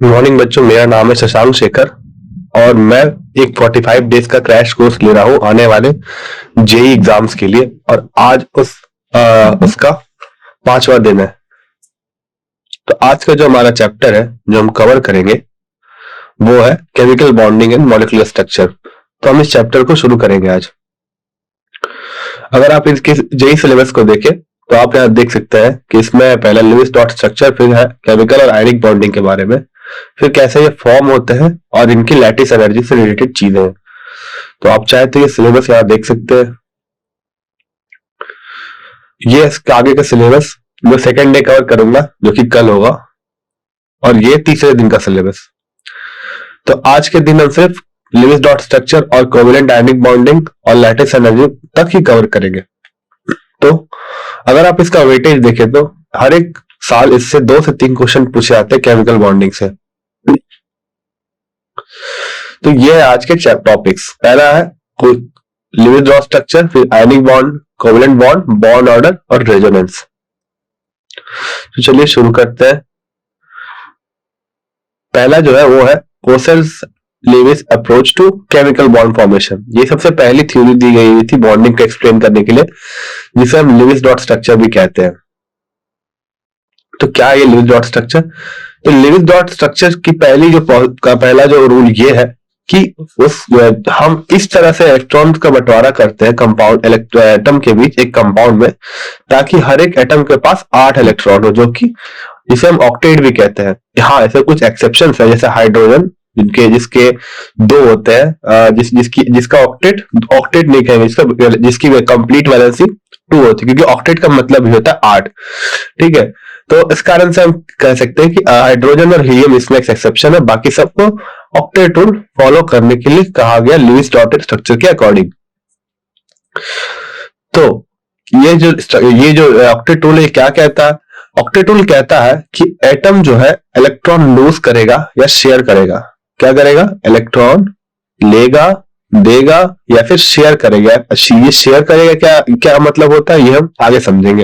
Good morning बच्चों, मेरा नाम है शशांक शेखर और मैं एक 45 डेज का क्रैश कोर्स ले रहा हूँ आने वाले जेई एग्जाम्स के लिए। और आज उसका 5वां दिन है। तो आज का जो हमारा चैप्टर है जो हम कवर करेंगे वो है chemical bonding and molecular structure. तो हम इस चैप्टर को शुरू करेंगे आज। अगर आप इसके जेई सिलेबस को देखें तो आप यहाँ देख सकते हैं कि इसमें पहला लिविस डॉट स्ट्रक्चर, फिर है केमिकल और आयनिक बॉन्डिंग के बारे में, फिर कैसे ये फॉर्म होते हैं और इनकी लैटिस एनर्जी से रिलेटेड चीजें हैं। तो आप चाहे तो ये सिलेबस यहाँ देख सकते हैं। ये इसके आगे का सिलेबस मैं सेकेंड डे कवर करूंगा जो कि कल होगा, और ये तीसरे दिन का सिलेबस। तो आज के दिन हम सिर्फ लिविस डॉट स्ट्रक्चर और कोवेलेंट आयनिक बॉन्डिंग और लैटिस एनर्जी तक ही कवर करेंगे। तो अगर आप इसका वेटेज देखें तो हर एक साल इससे 2 से 3 क्वेश्चन पूछे जाते हैं केमिकल बॉन्डिंग से। तो ये है आज के टॉपिक्स। पहला है लिविस डॉट स्ट्रक्चर, फिर ionic bond, covalent bond, bond order और रेजोनेंस। तो चलिए शुरू करते हैं। पहला जो है वो है Kossel Lewis approach to chemical bond formation. ये सबसे पहली थ्योरी दी गई हुई थी बॉन्डिंग को एक्सप्लेन करने के लिए, जिसे हम लिविस डॉट स्ट्रक्चर भी कहते हैं। तो क्या है ये लिविस डॉट स्ट्रक्चर? तो लिविस डॉट स्ट्रक्चर की पहला जो रूल ये है कि हम इस तरह से इलेक्ट्रॉन का बंटवारा करते हैं कंपाउंड एटम के बीच एक कंपाउंड में, ताकि हर एक एटम के पास 8 इलेक्ट्रॉन हो, जो कि जिसे हम ऑक्टेट भी कहते हैं। हाँ, ऐसे कुछ एक्सेप्शन है, जैसे हाइड्रोजन जिसके 2 होते हैं, जिसका ऑक्टेट नहीं कहेंगे, जिसकी कंप्लीट वैलेंसी 2 होती है, क्योंकि ऑक्टेट का मतलब ही होता है 8। ठीक है, तो इस कारण से हम कह सकते हैं कि हाइड्रोजन और हीलियम इसमें एक एक्सेप्शन है, बाकी सबको ऑक्टेट रूल फॉलो करने के लिए कहा गया लिविस डॉट स्ट्रक्चर के अकॉर्डिंग। तो ये जो ऑक्टेट रूल है क्या कहता है? ऑक्टेट रूल कहता है कि एटम जो है इलेक्ट्रॉन लूज करेगा या शेयर करेगा। क्या करेगा? इलेक्ट्रॉन लेगा, देगा या फिर शेयर करेगा। ये शेयर करेगा क्या क्या मतलब होता है, ये हम आगे समझेंगे।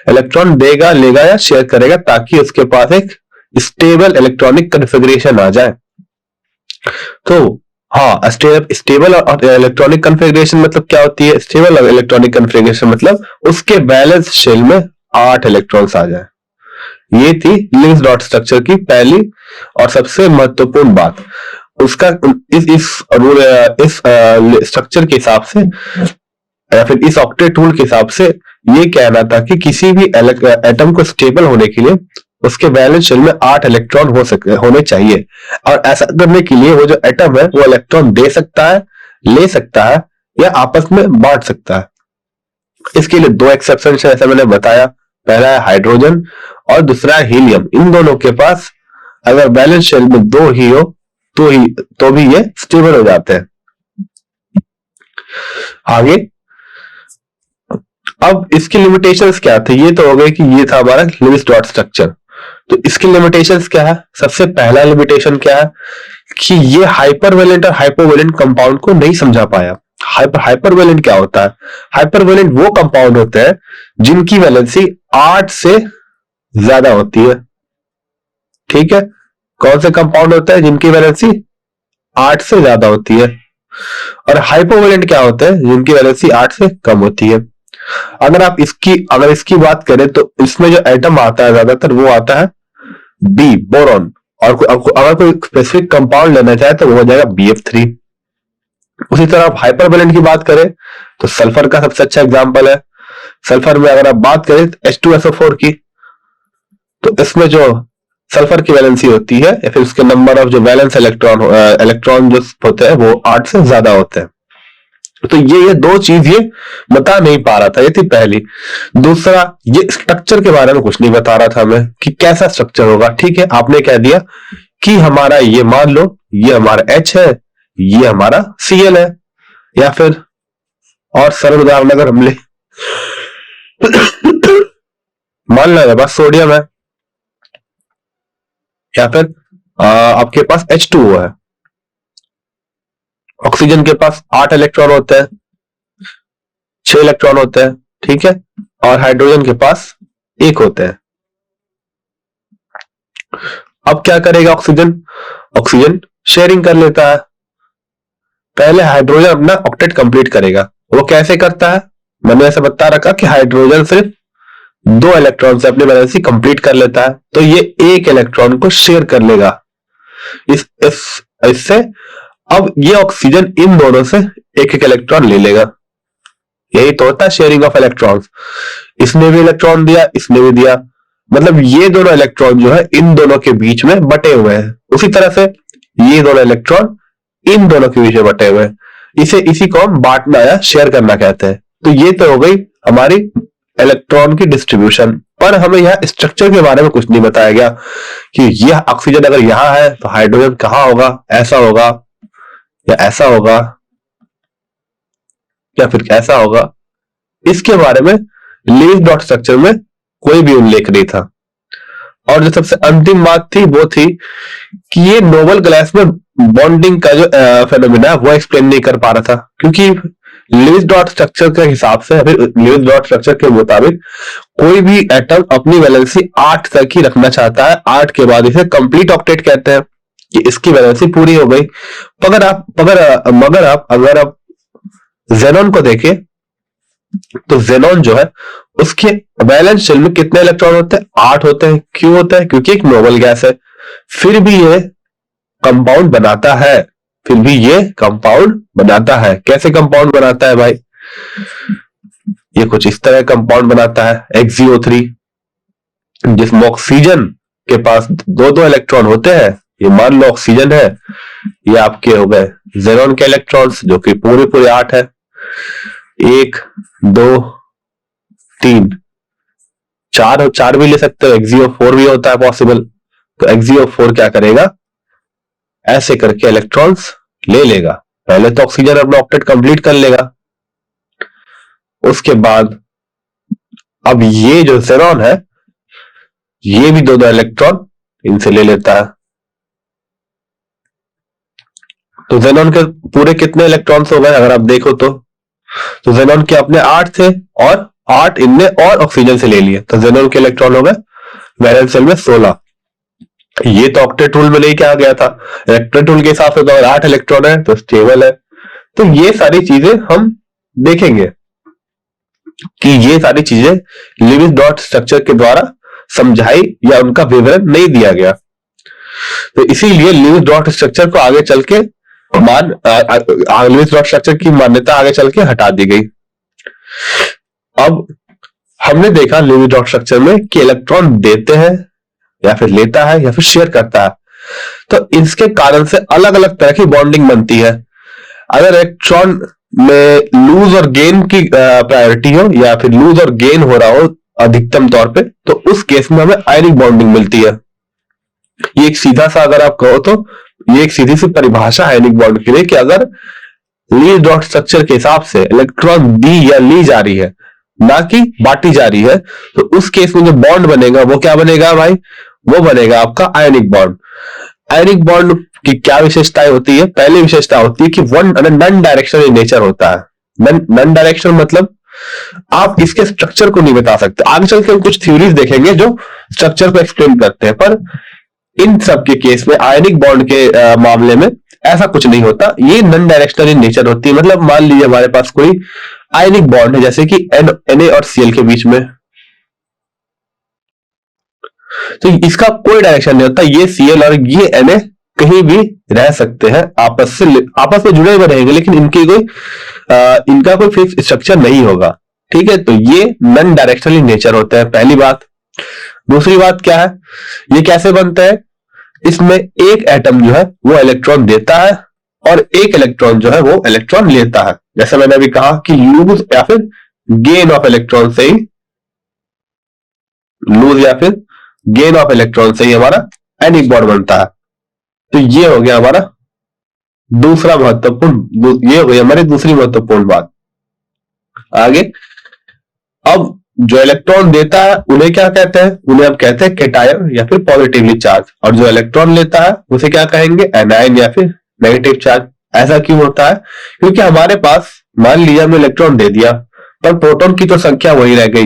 इलेक्ट्रॉन देगा, लेगा या शेयर करेगा ताकि उसके पास एक स्टेबल इलेक्ट्रॉनिक कन्फिग्रेशन आ जाए। तो हाँ, स्टेबल और इलेक्ट्रॉनिक कन्फिग्रेशन मतलब क्या होती है? स्टेबल इलेक्ट्रॉनिक कन्फिग्रेशन मतलब उसके बैलेंस शेल में 8 इलेक्ट्रॉन्स आ जाए। ये थी लिविस डॉट स्ट्रक्चर की पहली और सबसे महत्वपूर्ण बात। उसका इस स्ट्रक्चर के हिसाब से या फिर इस ऑक्टेट रूल के हिसाब से ये कहना था कि किसी भी एटम को स्टेबल होने के लिए उसके बैलेंस शेल में 8 इलेक्ट्रॉन होने चाहिए। और ऐसा करने के लिए वो जो एटम है वो इलेक्ट्रॉन दे सकता है, ले सकता है या आपस में बांट सकता है। इसके लिए 2 एक्सेप्शन है, ऐसा मैंने बताया। पहला है हाइड्रोजन और दूसरा है हीलियम। इन दोनों के पास अगर बैलेंस शेल में 2 ही हो तो भी ये स्टेबल हो जाते हैं। आगे अब इसकी लिमिटेशंस क्या थे? ये तो हो गए कि ये था हमारा लिविस डॉट स्ट्रक्चर। तो इसकी लिमिटेशंस क्या है? सबसे पहला लिमिटेशन क्या है कि ये हाइपरवेलेंट और हाइपोवेलेंट कंपाउंड को नहीं समझा पाया। हाइपरवेलेंट क्या होता है? हाइपरवेलेंट वो कंपाउंड होते हैं जिनकी वैलेंसी 8 से ज्यादा होती है। ठीक है, कौन से कंपाउंड होता है जिनकी वैलेंसी 8 से ज्यादा होती है? और हाइपोवेलेंट क्या होता है? जिनकी वैलेंसी 8 से कम होती है। अगर इसकी बात करें तो इसमें जो एटम आता है ज्यादातर वो आता है बी, बोरॉन। और अगर कोई स्पेसिफिक कंपाउंड लेना चाहे तो वो हो जाएगा BF3। उसी तरह आप हाइपरवेलेंट की बात करें तो सल्फर का सबसे अच्छा एग्जांपल है। सल्फर में अगर आप बात करें H2SO4 की, तो इसमें जो सल्फर की वैलेंसी होती है या फिर उसके नंबर ऑफ जो वैलेंस इलेक्ट्रॉन जो होते हैं वो 8 से ज्यादा होते हैं। तो ये 2 चीज ये बता नहीं पा रहा था, ये थी पहली। दूसरा, ये स्ट्रक्चर के बारे में कुछ नहीं बता रहा था मैं कि कैसा स्ट्रक्चर होगा। ठीक है, आपने कह दिया कि हमारा ये मान लो ये हमारा H है, ये हमारा Cl है, या फिर और सरल उदाहरण अगर हम ले मान लो बस सोडियम है, या फिर आपके पास H2O है। ऑक्सीजन के पास 8 इलेक्ट्रॉन होते हैं, 6 इलेक्ट्रॉन होते हैं। ठीक है, और हाइड्रोजन के पास 1 होते हैं। अब क्या करेगा ऑक्सीजन? ऑक्सीजन शेयरिंग कर लेता है। पहले हाइड्रोजन अपना ऑक्टेट कंप्लीट करेगा। वो कैसे करता है? मैंने ऐसा बता रखा कि हाइड्रोजन सिर्फ 2 इलेक्ट्रॉन से अपनी वैलेंसी कंप्लीट कर लेता है, तो ये एक इलेक्ट्रॉन को शेयर कर लेगा इससे। अब ये ऑक्सीजन इन दोनों से एक एक इलेक्ट्रॉन ले लेगा। यही तो होता है शेयरिंग ऑफ इलेक्ट्रॉन्स। इसने भी इलेक्ट्रॉन दिया, इसने भी दिया, मतलब ये दोनों इलेक्ट्रॉन जो है इन दोनों के बीच में बटे हुए हैं। उसी तरह से ये दोनों इलेक्ट्रॉन इन दोनों के बीच में बटे हुए हैं। इसी को हम बांटना या शेयर करना कहते हैं। तो ये तो हो गई हमारी इलेक्ट्रॉन की डिस्ट्रीब्यूशन। पर हमें यहाँ स्ट्रक्चर के बारे में कुछ नहीं बताया गया कि यह ऑक्सीजन अगर यहां है तो हाइड्रोजन कहां होगा, ऐसा होगा या ऐसा होगा या फिर कैसा होगा। इसके बारे में लीविस डॉट स्ट्रक्चर में कोई भी उल्लेख नहीं था। और जो सबसे अंतिम बात थी वो थी कि ये नोबल गैस में बॉन्डिंग का जो फेनोमेना है वो एक्सप्लेन नहीं कर पा रहा था, क्योंकि लीविस डॉट स्ट्रक्चर के हिसाब से, लीविस डॉट स्ट्रक्चर के मुताबिक कोई भी एटम अपनी वैलेंसी 8 तक ही रखना चाहता है। 8 के बाद इसे कंप्लीट ऑक्टेट कहते हैं कि इसकी वैलेंसी पूरी हो गई। अगर आप जेनॉन को देखें तो जेनॉन जो है उसके वैलेंस शेल में कितने इलेक्ट्रॉन होते हैं? 8 होते हैं। क्यों होता है? क्योंकि एक नोबल गैस है। फिर भी ये कंपाउंड बनाता है। कैसे कंपाउंड बनाता है भाई? ये कुछ इस तरह कंपाउंड बनाता है XgO3, जिसमें ऑक्सीजन के पास 2-2 इलेक्ट्रॉन होते हैं। ये मान लो ऑक्सीजन है, ये आपके हो गए जेनॉन के इलेक्ट्रॉन्स जो कि पूरे 8 है। 1 2 3 4 भी ले सकते हो, XgO4 भी होता है पॉसिबल। तो XgO4 क्या करेगा? ऐसे करके इलेक्ट्रॉन्स ले लेगा। पहले तो ऑक्सीजन अपना ऑक्टेट कंप्लीट कर लेगा, उसके बाद अब ये जो जेनॉन है ये भी 2-2 इलेक्ट्रॉन इनसे ले लेता है। तो जेनॉन के पूरे कितने इलेक्ट्रॉन्स हो गए अगर आप देखो तो जेनॉन के अपने 8 थे और 8 इनने और ऑक्सीजन से ले लिए, तो जेनॉन के इलेक्ट्रॉन हो गए वैलेंस शेल में 16। ये तो ऑक्टेट रूल में नहीं कहा गया था। ऑक्टेट रूल के हिसाब से तो अगर 8 इलेक्ट्रॉन है तो स्टेबल है। तो ये सारी चीजें हम देखेंगे कि ये सारी चीजें लीविस डॉट स्ट्रक्चर के द्वारा समझाई या उनका विवरण नहीं दिया गया। तो इसीलिए लीविस डॉट स्ट्रक्चर को आगे चल के लीविस डॉट स्ट्रक्चर की मान्यता आगे चल के हटा दी गई। अब हमने देखा लीविस डॉट स्ट्रक्चर में कि इलेक्ट्रॉन देते हैं या फिर लेता है या फिर शेयर करता है। तो इसके कारण से अलग अलग तरह की बॉन्डिंग बनती है। अगर इलेक्ट्रॉन में लूज और गेन की प्रायोरिटी हो या फिर लूज और गेन हो रहा हो अधिकतम तौर पे, तो उस केस में हमें आयनिक बॉन्डिंग मिलती है। ये एक सीधा सा अगर आप कहो तो ये एक सीधी सी परिभाषा है आयनिक बॉन्ड के लिए कि अगर लीविस डॉट स्ट्रक्चर के हिसाब से इलेक्ट्रॉन दी या ली जा रही है ना कि बांटी जा रही है, तो उस केस में जो बॉन्ड बनेगा वो क्या बनेगा भाई? वो बनेगा आपका आयनिक बॉन्ड। आयनिक बॉन्ड की क्या विशेषताएं होती है? पहली विशेषता होती है कि नॉन डायरेक्शनल इन नेचर होता है। नॉन डायरेक्शनल मतलब आप इसके स्ट्रक्चर को नहीं बता सकते। आगे चल के हम कुछ थ्योरीज देखेंगे जो स्ट्रक्चर को एक्सप्लेन करते हैं, पर इन सब के केस में आयनिक बॉन्ड के मामले में ऐसा कुछ नहीं होता। ये नॉन डायरेक्शनल इन नेचर होती है। मतलब मान लीजिए हमारे पास कोई आयनिक बॉन्ड है जैसे कि Na और Cl के बीच में, तो इसका कोई डायरेक्शन नहीं होता। ये Cl और ये Na कहीं भी रह सकते हैं, आपस में जुड़े हुए रहेंगे, लेकिन इनका कोई फिक्स स्ट्रक्चर नहीं होगा। ठीक है, तो ये नॉन डायरेक्शनल इन नेचर होता है, पहली बात। दूसरी बात क्या है? ये कैसे बनता है? इसमें एक एटम जो है वो इलेक्ट्रॉन देता है और एक इलेक्ट्रॉन जो है वो इलेक्ट्रॉन लेता है। जैसे मैंने अभी कहा कि लूज या फिर गेन ऑफ इलेक्ट्रॉन से ही हमारा आयनिक बॉन्ड बनता है। तो ये हो गया हमारा दूसरा महत्वपूर्ण, ये हो गई हमारी दूसरी महत्वपूर्ण बात। आगे अब जो इलेक्ट्रॉन देता है उन्हें क्या कहते हैं? उन्हें हम कहते हैं कैटायन या फिर पॉजिटिवली चार्ज, और जो इलेक्ट्रॉन लेता है उसे क्या कहेंगे? एनायन या फिर नेगेटिव चार्ज। ऐसा क्यों होता है? क्योंकि हमारे पास मान लिया हमने इलेक्ट्रॉन दे दिया पर प्रोटॉन की तो संख्या वही रह गई,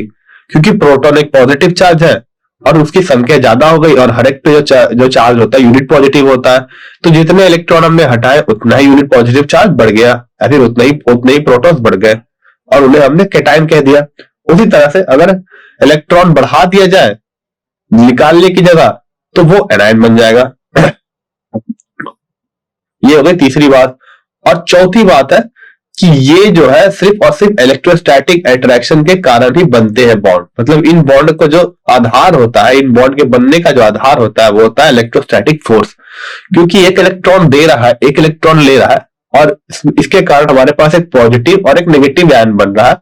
क्योंकि प्रोटॉन एक पॉजिटिव चार्ज है और उसकी संख्या ज्यादा हो गई और हर एक पे जो चार्ज होता है यूनिट पॉजिटिव होता है, तो जितने इलेक्ट्रॉन हमने हटाए उतना ही यूनिट पॉजिटिव चार्ज बढ़ गया, या फिर उतने ही प्रोटॉन्स बढ़ गए और उन्हें हमने कैटायन कह दिया। उसी तरह से अगर इलेक्ट्रॉन बढ़ा दिया जाए निकालने की जगह तो वो एनायन बन जाएगा। ये हो गई तीसरी बात। और चौथी बात है कि ये जो है सिर्फ और सिर्फ इलेक्ट्रोस्टैटिक अट्रैक्शन के कारण ही बनते हैं बॉन्ड। मतलब इन बॉन्ड को जो आधार होता है, इन बॉन्ड के बनने का जो आधार होता है वो होता है इलेक्ट्रोस्टैटिक फोर्स। क्योंकि एक इलेक्ट्रॉन दे रहा है, एक इलेक्ट्रॉन ले रहा है और इसके कारण हमारे पास एक पॉजिटिव और एक नेगेटिव आयन बन रहा है।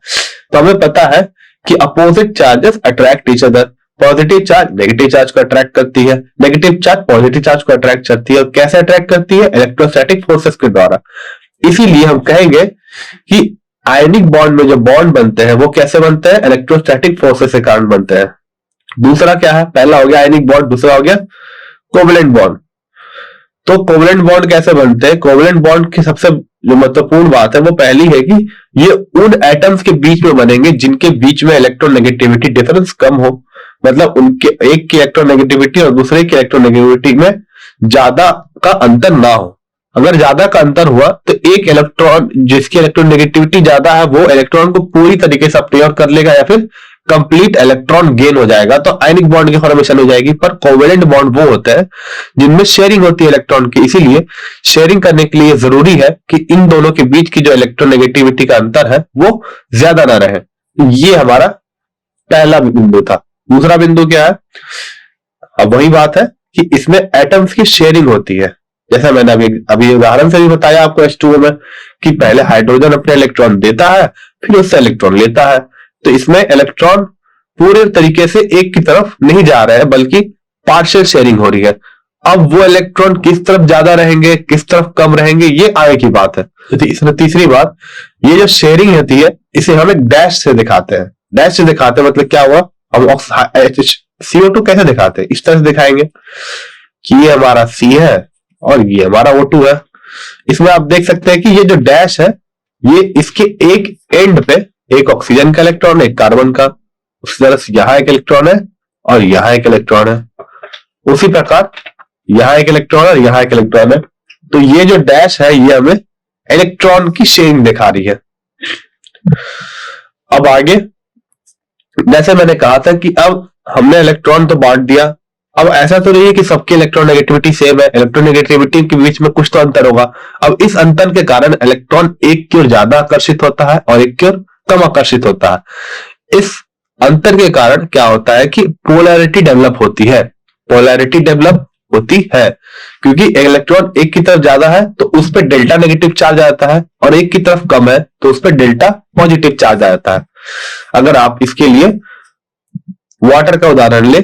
तो हमें पता है कि opposite charges attract each other. Positive charge negative charge को अट्रैक्ट करती है, नेगेटिव चार्ज पॉजिटिव चार्ज को अट्रैक्ट करती है। और कैसे अट्रैक्ट करती है? इलेक्ट्रोस्टैटिक फोर्सेस के द्वारा। इसीलिए हम कहेंगे कि आयनिक बॉन्ड में जो बॉन्ड बनते हैं वो कैसे बनते हैं? इलेक्ट्रोस्टैटिक फोर्सेस के कारण बनते हैं। दूसरा क्या है? पहला हो गया आयनिक बॉन्ड, दूसरा हो गया कोवलेंट बॉन्ड। तो कोवलेंट बॉन्ड कैसे बनते हैं? कोवलेंट बॉन्ड की सबसे जो महत्वपूर्ण बात है वो पहली है कि ये उन एटम्स के बीच में बनेंगे जिनके बीच में इलेक्ट्रोनेगेटिविटी डिफरेंस कम हो। मतलब उनके एक की इलेक्ट्रोनेगेटिविटी और दूसरे की इलेक्ट्रोनेगेटिविटी में ज्यादा का अंतर ना हो। अगर ज्यादा का अंतर हुआ तो एक इलेक्ट्रॉन जिसकी इलेक्ट्रोनेगेटिविटी ज्यादा है वो इलेक्ट्रॉन को पूरी तरीके से अपने ओर कर लेगा या फिर कंप्लीट इलेक्ट्रॉन गेन हो जाएगा, तो आयनिक बॉन्ड की फॉर्मेशन हो जाएगी। पर कोवेलेंट बॉन्ड वो होते हैं जिनमें शेयरिंग होती है इलेक्ट्रॉन की। इसीलिए शेयरिंग करने के लिए जरूरी है कि इन दोनों के बीच की जो इलेक्ट्रोनेगेटिविटी का अंतर है वो ज्यादा ना रहे। ये हमारा पहला बिंदु था। दूसरा बिंदु क्या है? अब वही बात है कि इसमें एटम्स की शेयरिंग होती है। जैसा मैंने अभी उदाहरण से भी बताया आपको H2O में कि पहले हाइड्रोजन अपने इलेक्ट्रॉन देता है फिर उससे इलेक्ट्रॉन लेता है। तो इसमें इलेक्ट्रॉन पूरे तरीके से एक की तरफ नहीं जा रहे हैं बल्कि पार्शियल शेयरिंग हो रही है। अब वो इलेक्ट्रॉन किस तरफ ज्यादा रहेंगे किस तरफ कम रहेंगे ये आगे की बात है। तो तीसरी बात, ये जो शेयरिंग होती है इसे हम एक डैश से दिखाते हैं। डैश से दिखाते हैं मतलब क्या हुआ? हम CO2 कैसे दिखाते हैं? इस तरह से दिखाएंगे कि ये हमारा C है और ये हमारा O2 है। इसमें आप देख सकते हैं कि ये जो डैश है ये इसके एक एंड पे एक ऑक्सीजन का इलेक्ट्रॉन है, एक कार्बन का। उसी तरह से यहां एक इलेक्ट्रॉन है और यहां एक इलेक्ट्रॉन है। उसी प्रकार यहां एक इलेक्ट्रॉन है और यहां एक इलेक्ट्रॉन है। तो ये जो डैश है ये हमें इलेक्ट्रॉन की शेयरिंग दिखा रही है। अब आगे जैसे मैंने कहा था कि अब हमने इलेक्ट्रॉन तो बांट दिया। अब ऐसा तो नहीं है कि सबकी इलेक्ट्रोनेगेटिविटी सेम है, इलेक्ट्रोनेगेटिविटी के बीच में कुछ तो अंतर होगा। अब इस अंतर के कारण इलेक्ट्रॉन एक की ओर ज्यादा आकर्षित होता है और एक की ओर कम आकर्षित होता है। इस अंतर के कारण क्या होता है कि पोलैरिटी डेवलप होती है। पोलैरिटी डेवलप होती है क्योंकि इलेक्ट्रॉन एक की तरफ ज्यादा है तो उस पर डेल्टा नेगेटिव चार्ज आता है और एक की तरफ कम है तो उस पर डेल्टा पॉजिटिव चार्ज आता है। अगर आप इसके लिए वाटर का उदाहरण ले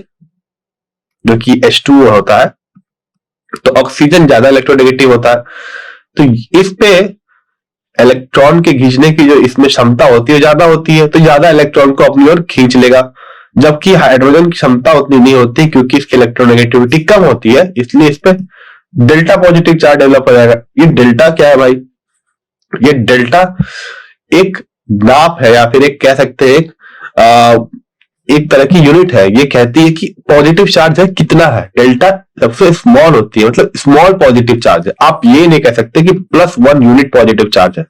जो कि H2O होता है तो ऑक्सीजन ज्यादा इलेक्ट्रोनेगेटिव होता है, तो इस पे इलेक्ट्रॉन के खींचने की जो इसमें क्षमता होती है ज्यादा होती है, तो ज्यादा इलेक्ट्रॉन को अपनी ओर खींच लेगा। जबकि हाइड्रोजन की क्षमता उतनी नहीं होती क्योंकि इसकी इलेक्ट्रोनेगेटिविटी कम होती है, इसलिए इस पे डेल्टा पॉजिटिव चार्ज डेवलप हो जाएगा। ये डेल्टा क्या है भाई? ये डेल्टा एक नाप है या फिर एक कह सकते हैं एक तरह की यूनिट है। ये कहती है कि पॉजिटिव चार्ज है कितना है। डेल्टा सबसे स्मॉल होती है, मतलब स्मॉल पॉजिटिव चार्ज है। आप ये नहीं कह सकते कि +1 यूनिट पॉजिटिव चार्ज है।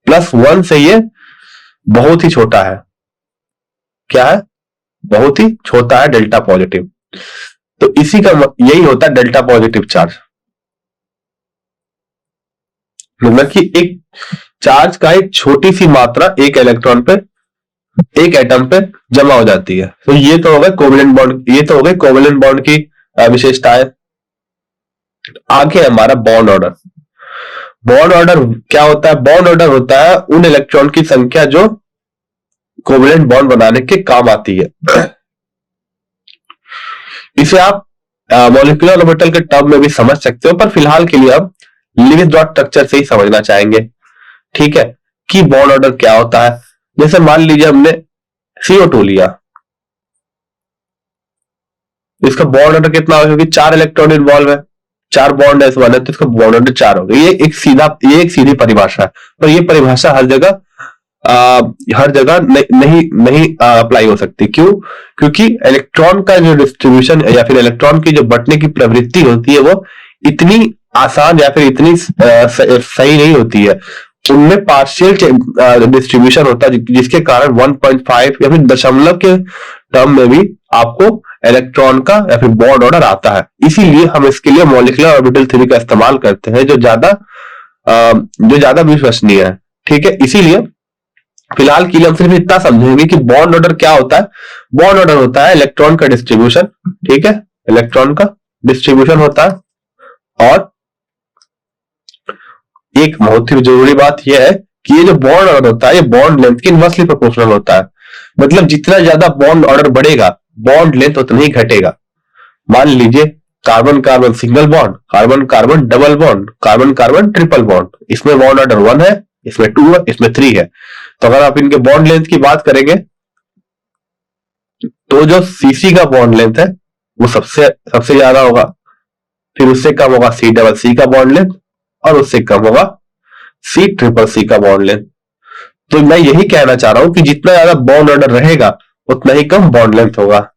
+1 से ये बहुत ही छोटा है। क्या है? बहुत ही छोटा है डेल्टा पॉजिटिव। तो इसी का यही होता है डेल्टा पॉजिटिव चार्ज। मतलब कि एक चार्ज का एक छोटी सी मात्रा एक इलेक्ट्रॉन पे एक एटम पे जमा हो जाती है। तो ये तो हो गए कोवेलेंट बॉन्ड, ये तो हो गए कोवेलेंट बॉन्ड की विशेषताएं। आगे हमारा बॉन्ड ऑर्डर। बॉन्ड ऑर्डर क्या होता है? बॉन्ड ऑर्डर होता है उन इलेक्ट्रॉन की संख्या जो कोवेलेंट बॉन्ड बनाने के काम आती है। इसे आप मॉलिक्यूलर ऑर्बिटल के टर्म में भी समझ सकते हो, पर फिलहाल के लिए आप लिविस डॉट स्ट्रक्चर से ही समझना चाहेंगे। ठीक है कि बॉन्ड ऑर्डर क्या होता है। जैसे मान लीजिए हमने CO2 लिया, इसका बॉन्ड ऑर्डर कितना होगा? क्योंकि 4 इलेक्ट्रॉन इन्वॉल्व है, 4 बॉन्ड ऐसे बने तो इसका बॉन्ड ऑर्डर 4 होगा। ये एक सीधी परिभाषा है, पर ये परिभाषा हर जगह हर जगह नहीं नहीं अप्लाई हो सकती। क्यों? क्योंकि इलेक्ट्रॉन का जो डिस्ट्रीब्यूशन या फिर इलेक्ट्रॉन की जो बंटने की प्रवृत्ति होती है वो इतनी आसान या फिर इतनी सही नहीं होती है। उनमें पार्शियल डिस्ट्रीब्यूशन होता है जिसके कारण 1.5 या फिर दशमलव के टर्म में भी आपको इलेक्ट्रॉन का या फिर बॉन्ड ऑर्डर आता है। इसीलिए हम इसके लिए मॉलिक्यूलर ऑर्बिटल थ्योरी का इस्तेमाल करते हैं जो ज्यादा विश्वसनीय है। ठीक है, इसीलिए फिलहाल के लिए हम सिर्फ इतना समझेंगे कि बॉन्ड ऑर्डर क्या होता है। बॉन्ड ऑर्डर होता है इलेक्ट्रॉन का डिस्ट्रीब्यूशन। ठीक है, इलेक्ट्रॉन का डिस्ट्रीब्यूशन होता है। और एक बहुत ही जरूरी बात यह है कि ये जो बॉन्ड ऑर्डर होता है ये बॉन्ड लेंथ के इनवर्सली प्रोपोर्शनल होता है। मतलब जितना ज्यादा बॉन्ड ऑर्डर बढ़ेगा बॉन्ड लेंथ उतना ही घटेगा। मान लीजिए carbon carbon single bond, carbon carbon double bond, carbon carbon triple bond, इसमें बॉन्ड ऑर्डर 1 है, इसमें 2 है, इसमें 3 है। तो अगर आप इनके बॉन्ड लेंथ की बात करेंगे तो जो सीसी का बॉन्ड लेंथ है वो सबसे ज्यादा होगा, फिर उससे कम होगा सी डबल सी का बॉन्ड लेंथ, और उससे कम होगा सी ट्रिपल सी का बॉन्ड लेंथ। तो मैं यही कहना चाह रहा हूं कि जितना ज्यादा बॉन्ड ऑर्डर रहेगा उतना ही कम बॉन्ड लेंथ होगा।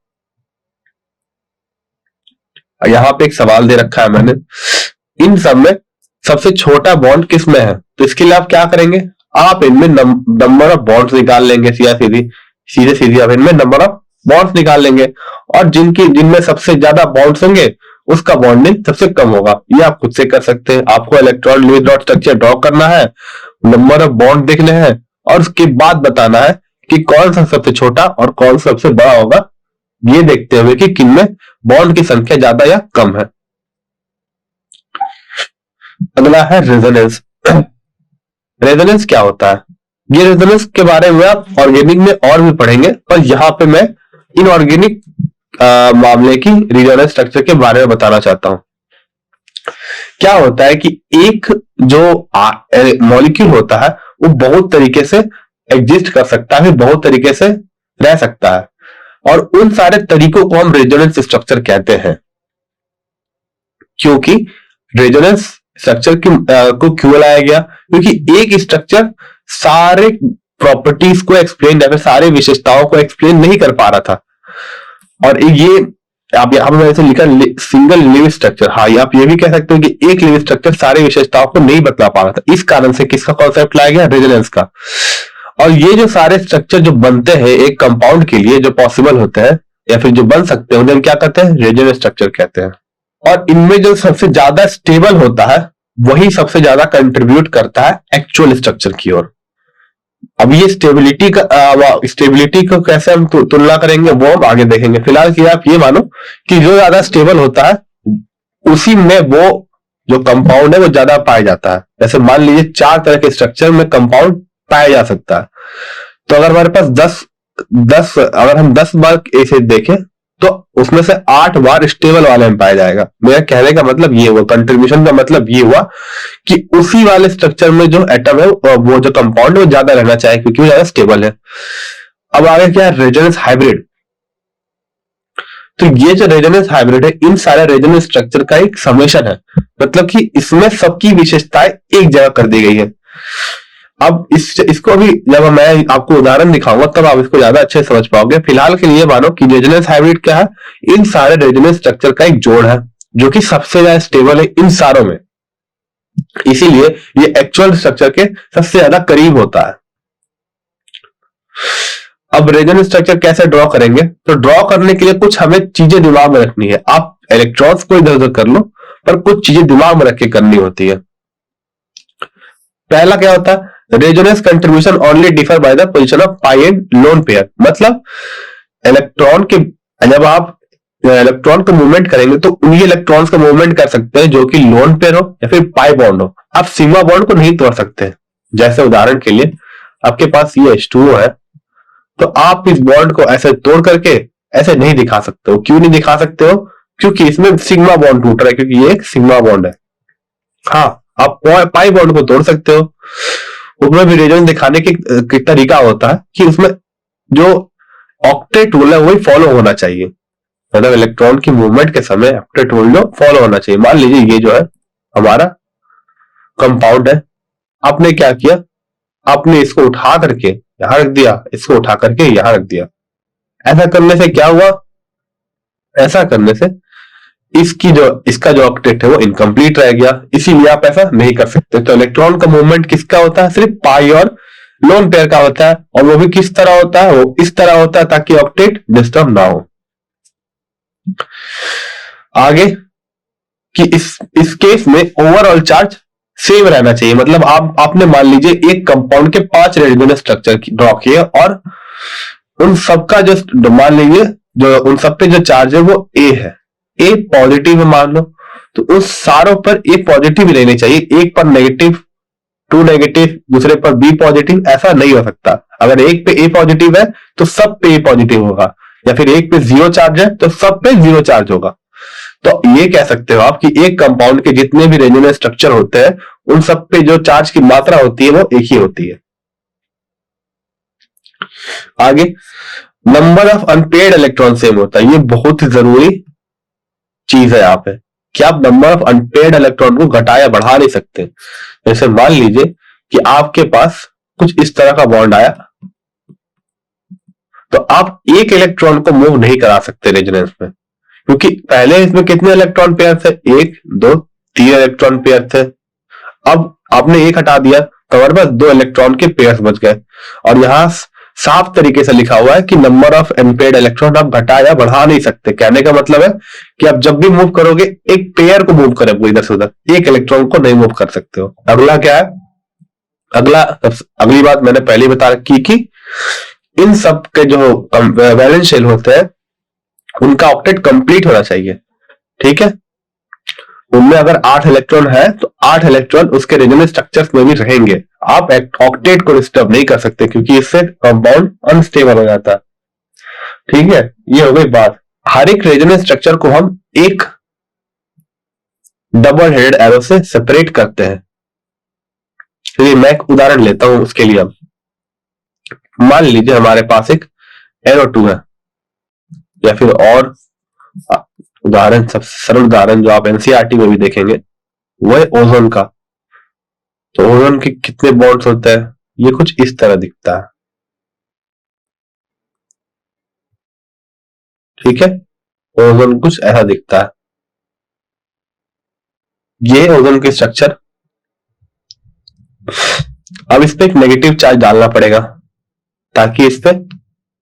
यहां पे एक सवाल दे रखा है मैंने, इन सब में सबसे छोटा बॉन्ड किस में है? तो इसके लिए आप क्या करेंगे, आप इनमें नंबर ऑफ बॉन्ड्स निकाल लेंगे। सीधे सीधे आप इनमें नंबर ऑफ बॉन्ड्स निकाल लेंगे, और जिनमें सबसे ज्यादा बॉन्ड्स होंगे उसका बॉन्डिंग सबसे कम होगा। ये आप खुद से कर सकते हैं। आपको electron Lewis dot structure draw करना है, नंबर ऑफ बॉन्ड देखने हैं, और उसके बाद बताना है कि कौन सा सबसे छोटा और कौन सा सबसे बड़ा होगा, ये देखते हुए कि किनमें बॉन्ड की संख्या ज्यादा या कम है। अगला है रेजोनेंस। रेजोनेंस क्या होता है? ये रेजोनेंस के बारे में आप ऑर्गेनिक में और भी पढ़ेंगे, पर यहां पे मैं इनऑर्गेनिक मामले की रेजोनेंस स्ट्रक्चर के बारे में बताना चाहता हूं। क्या होता है कि एक जो मॉलिक्यूल होता है वो बहुत तरीके से एग्जिस्ट कर सकता है, बहुत तरीके से रह सकता है, और उन सारे तरीकों को हम रेजोनेंस स्ट्रक्चर कहते हैं। क्योंकि रेजोनेंस स्ट्रक्चर को क्यों लाया गया? क्योंकि एक स्ट्रक्चर सारे प्रॉपर्टीज को एक्सप्लेन या फिर सारे विशेषताओं को एक्सप्लेन नहीं कर पा रहा था। और ये आप यहां पर मैंने लिखा सिंगल लिव स्ट्रक्चर। हाँ, आप ये भी कह सकते हो कि एक लिव स्ट्रक्चर सारे विशेषताओं को नहीं बतला पा रहा था। इस कारण से किसका कॉन्सेप्ट लाया गया? रेजोनेंस का। और ये जो सारे स्ट्रक्चर जो बनते हैं एक कंपाउंड के लिए, जो पॉसिबल होते हैं या फिर जो बन सकते हैं, उन्हें क्या कहते हैं? रेजोनेंस स्ट्रक्चर कहते हैं। और इनमें जो सबसे ज्यादा स्टेबल होता है वही सबसे ज्यादा कंट्रीब्यूट करता है एक्चुअल स्ट्रक्चर की ओर। अब ये स्टेबिलिटी को कैसे हम तुलना करेंगे वो हम आगे देखेंगे। फिलहाल कि आप ये मानो कि जो ज्यादा स्टेबल होता है उसी में वो जो कंपाउंड है वो ज्यादा पाया जाता है। जैसे मान लीजिए 4 तरह के स्ट्रक्चर में कंपाउंड पाया जा सकता है। तो अगर हमारे पास 10 अगर हम 10 बार ऐसे देखें तो उसमें से 8 बार स्टेबल वाले में पाया जाएगा। मेरा कहने का मतलब ये हुआ, कंट्रीब्यूशन का मतलब ये हुआ कि उसी वाले स्ट्रक्चर में जो एटम है वो जो कंपाउंड है वो ज्यादा रहना चाहिए क्योंकि वो ज्यादा स्टेबल है। अब आगे क्या है? Resonance hybrid. तो ये जो रेजोनेंस हाइब्रिड है इन सारे रेजोनेंस स्ट्रक्चर का एक समेशन है। मतलब कि इसमें सबकी विशेषताएं एक जगह कर दी गई है। अब इसको अभी जब मैं आपको उदाहरण दिखाऊंगा तब आप इसको ज्यादा अच्छे से समझ पाओगे। फिलहाल के लिए मानो कि रेजोनेंस हाइब्रिड क्या है? इन सारे रेजोनेंस स्ट्रक्चर का एक जोड़ है जो कि सबसे ज्यादा स्टेबल है इन सारों में, इसीलिए ये एक्चुअल स्ट्रक्चर के सबसे ज्यादा करीब होता है। अब रेजोनेंस स्ट्रक्चर कैसे ड्रॉ करेंगे? तो ड्रॉ करने के लिए कुछ हमें चीजें दिमाग में रखनी है। आप इलेक्ट्रॉन्स को इधर उधर कर लो, पर कुछ चीजें दिमाग में रख के करनी होती है। पहला क्या होता है? Resonance contribution only differ by the position of pi and lone pair. मतलब जब आप इलेक्ट्रॉन का मूवमेंट करेंगे तो उन्हीं इलेक्ट्रॉन्स का मूवमेंट कर सकते हैं जो कि लोन पेयर हो या फिर पाई बॉन्ड हो। आप सिग्मा बॉन्ड को नहीं तोड़ सकते। जैसे उदाहरण के लिए आपके पास ये H2O है, तो आप इस बॉन्ड को ऐसे तोड़ करके ऐसे नहीं दिखा सकते हो। क्यों नहीं दिखा सकते हो? क्योंकि इसमें सिग्मा बॉन्ड टूट रहा है, क्योंकि ये एक सिग्मा बॉन्ड है। हाँ, आप पाई बॉन्ड को तोड़ सकते हो। उसमें भी रेजोनेंस दिखाने की तरीका होता है कि उसमें जो ऑक्टेट रूल है वही फॉलो होना चाहिए। मतलब इलेक्ट्रॉन की मूवमेंट के समय ऑक्टेट रूल जो फॉलो होना चाहिए। मान लीजिए ये जो है हमारा कंपाउंड है, आपने क्या किया? आपने इसको उठा करके यहां रख दिया, इसको उठा करके यहां रख दिया। ऐसा करने से क्या हुआ, ऐसा करने से इसका जो ऑक्टेट है वो इनकम्प्लीट रह गया, इसीलिए आप ऐसा नहीं कर सकते। तो इलेक्ट्रॉन का मूवमेंट किसका होता है, सिर्फ पाई और लोन पेयर का होता है, और वो भी किस तरह होता है, वो इस तरह होता है ताकि ऑक्टेट डिस्टर्ब ना हो। आगे कि इस केस में ओवरऑल चार्ज सेम रहना चाहिए, मतलब आपने मान लीजिए एक कंपाउंड के 5 रेजोनेंस स्ट्रक्चर ड्रॉ किए और उन सबका जो मान लीजिए जो उन सब पे जो चार्ज है वो ए है, ए पॉजिटिव है मान लो, तो उस सारों पर ए पॉजिटिव ही रहनी चाहिए, एक पर नेगेटिव, 2 नेगेटिव, दूसरे पर बी पॉजिटिव, ऐसा नहीं हो सकता। अगर एक पे ए पॉजिटिव है तो सब पे ए पॉजिटिव होगा, या फिर एक पे 0 चार्ज है तो सब पे 0 चार्ज होगा। तो ये कह सकते हो आप कि एक कंपाउंड के जितने भी रेजोनेंस स्ट्रक्चर होते हैं उन सब पे जो चार्ज की मात्रा होती है वो एक ही होती है। आगे number of unpaired electron same होता है, ये बहुत ही जरूरी चीज है यहाँ पे कि आप नंबर ऑफ अनपेयर्ड इलेक्ट्रॉन को घटा या बढ़ा नहीं सकते। जैसे मान लीजिए कि आपके पास कुछ इस तरह का बॉन्ड आया, तो आप एक इलेक्ट्रॉन को मूव नहीं करा सकते रेजोनेंस में, क्योंकि पहले इसमें कितने इलेक्ट्रॉन पेयर थे, 1 2 3 इलेक्ट्रॉन पेयर थे। अब आपने एक हटा दिया तो हमारे पास 2 इलेक्ट्रॉन के पेयर बच गए, और यहां साफ तरीके से लिखा हुआ है कि नंबर ऑफ अनपेयर्ड इलेक्ट्रॉन आप घटा या बढ़ा नहीं सकते। कहने का मतलब है कि आप जब भी मूव करोगे एक पेयर को मूव करोगे इधर से उधर, एक इलेक्ट्रॉन को नहीं मूव कर सकते हो। अगला क्या है, अगली बात मैंने पहले बता रखी कि इन सब के जो वैलेंस शेल होते हैं उनका ऑक्टेट कंप्लीट होना चाहिए, ठीक है। उनमें अगर 8 इलेक्ट्रॉन है तो 8 इलेक्ट्रॉन उसके रेजोनेंस स्ट्रक्चर्स में भी रहेंगे। आप ऑक्टेट को डिस्टर्ब नहीं कर सकते क्योंकि इससे कंपाउंड अनस्टेबल हो जाता है, ठीक है। ये हो गई बात। हर एक रेजोनेंस स्ट्रक्चर को हम एक डबल हेडेड एरो से सेपरेट करते हैं। चलिए मैं एक उदाहरण लेता हूं उसके लिए। अब मान लीजिए हमारे पास एक एरो 2 है, या फिर और उदाहरण, सबसे सरल उदाहरण जो आप एनसीईआरटी में भी देखेंगे वो है ओजोन का। तो ओजोन के कितने बॉन्ड्स होते हैं, ये कुछ इस तरह दिखता है, ठीक है। ओजोन कुछ ऐसा दिखता है, ये ओजोन की स्ट्रक्चर। अब इस पे एक नेगेटिव चार्ज डालना पड़ेगा ताकि इस पे,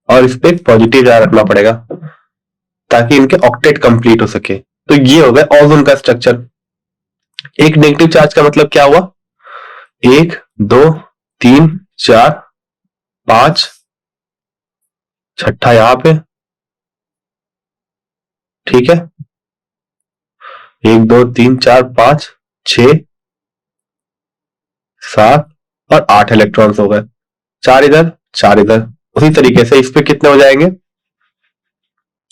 और इस पे एक पॉजिटिव चार्ज रखना पड़ेगा ताकि इनके ऑक्टेट कंप्लीट हो सके। तो ये हो गया ओजोन का स्ट्रक्चर। एक नेगेटिव चार्ज का मतलब क्या हुआ, 1 2 3 4 5, छठा यहां पे, ठीक है। 1 2 3 4 5 6 7 और 8 इलेक्ट्रॉन्स हो गए, 4 इधर 4 इधर। उसी तरीके से इस पे कितने हो जाएंगे,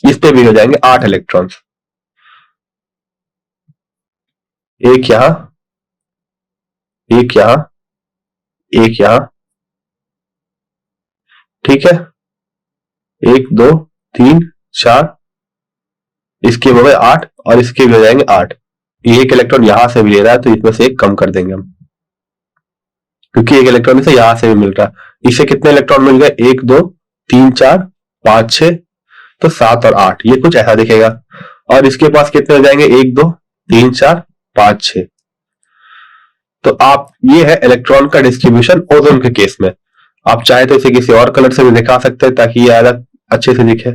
इस पे भी हो जाएंगे 8 इलेक्ट्रॉन्स, एक यहां, एक यहां, एक यहां, ठीक है। 1 2 3 4, इसके हो गए 8 और इसके भी हो जाएंगे 8। ये एक इलेक्ट्रॉन यहां से भी ले रहा है तो इसमें से एक कम कर देंगे हम, क्योंकि एक इलेक्ट्रॉन इसे यहां से भी मिल रहा है। इसे कितने इलेक्ट्रॉन मिल गए, 1 2 3 4 5 6, तो 7 और 8, ये कुछ ऐसा दिखेगा। और इसके पास कितने हो जाएंगे, 1 2 3 4 5 6। तो आप, ये है इलेक्ट्रॉन का डिस्ट्रीब्यूशन ओजोन के केस में। आप चाहे तो इसे किसी और कलर से भी दिखा सकते हैं ताकि ये अलग अच्छे से दिखे,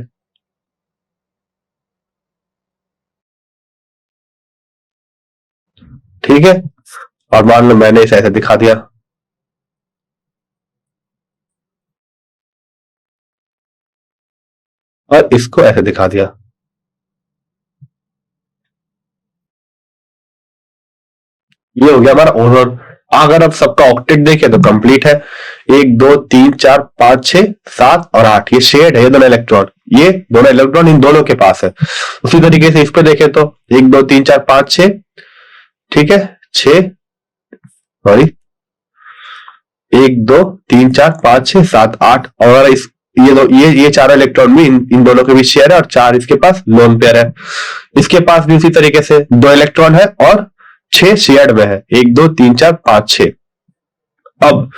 ठीक है। और मान लो मैंने इसे ऐसे दिखा दिया, और इसको ऐसे दिखा दिया। ये हो गया हमारा ओजोन। अगर आप सबका ऑक्टेट देखें तो कंप्लीट है, 1 2 3 4 5 6 7 और 8, ये शेड है, ये दोनों इलेक्ट्रॉन, ये दोनों इलेक्ट्रॉन इन दोनों के पास है। उसी तरीके से इस पे देखें तो 1 2 3 4 5 6, ठीक है, 6, सॉरी 1 2 3 4 5 6 7 8, और इस ये चारों इलेक्ट्रॉन भी इन दोनों के बीच शेयर है, और 4 इसके पास लोन पेयर है। इसके पास भी उसी तरीके से 2 इलेक्ट्रॉन है और 6 शेयर्ड में है, 1 2 3 4 5 6। अब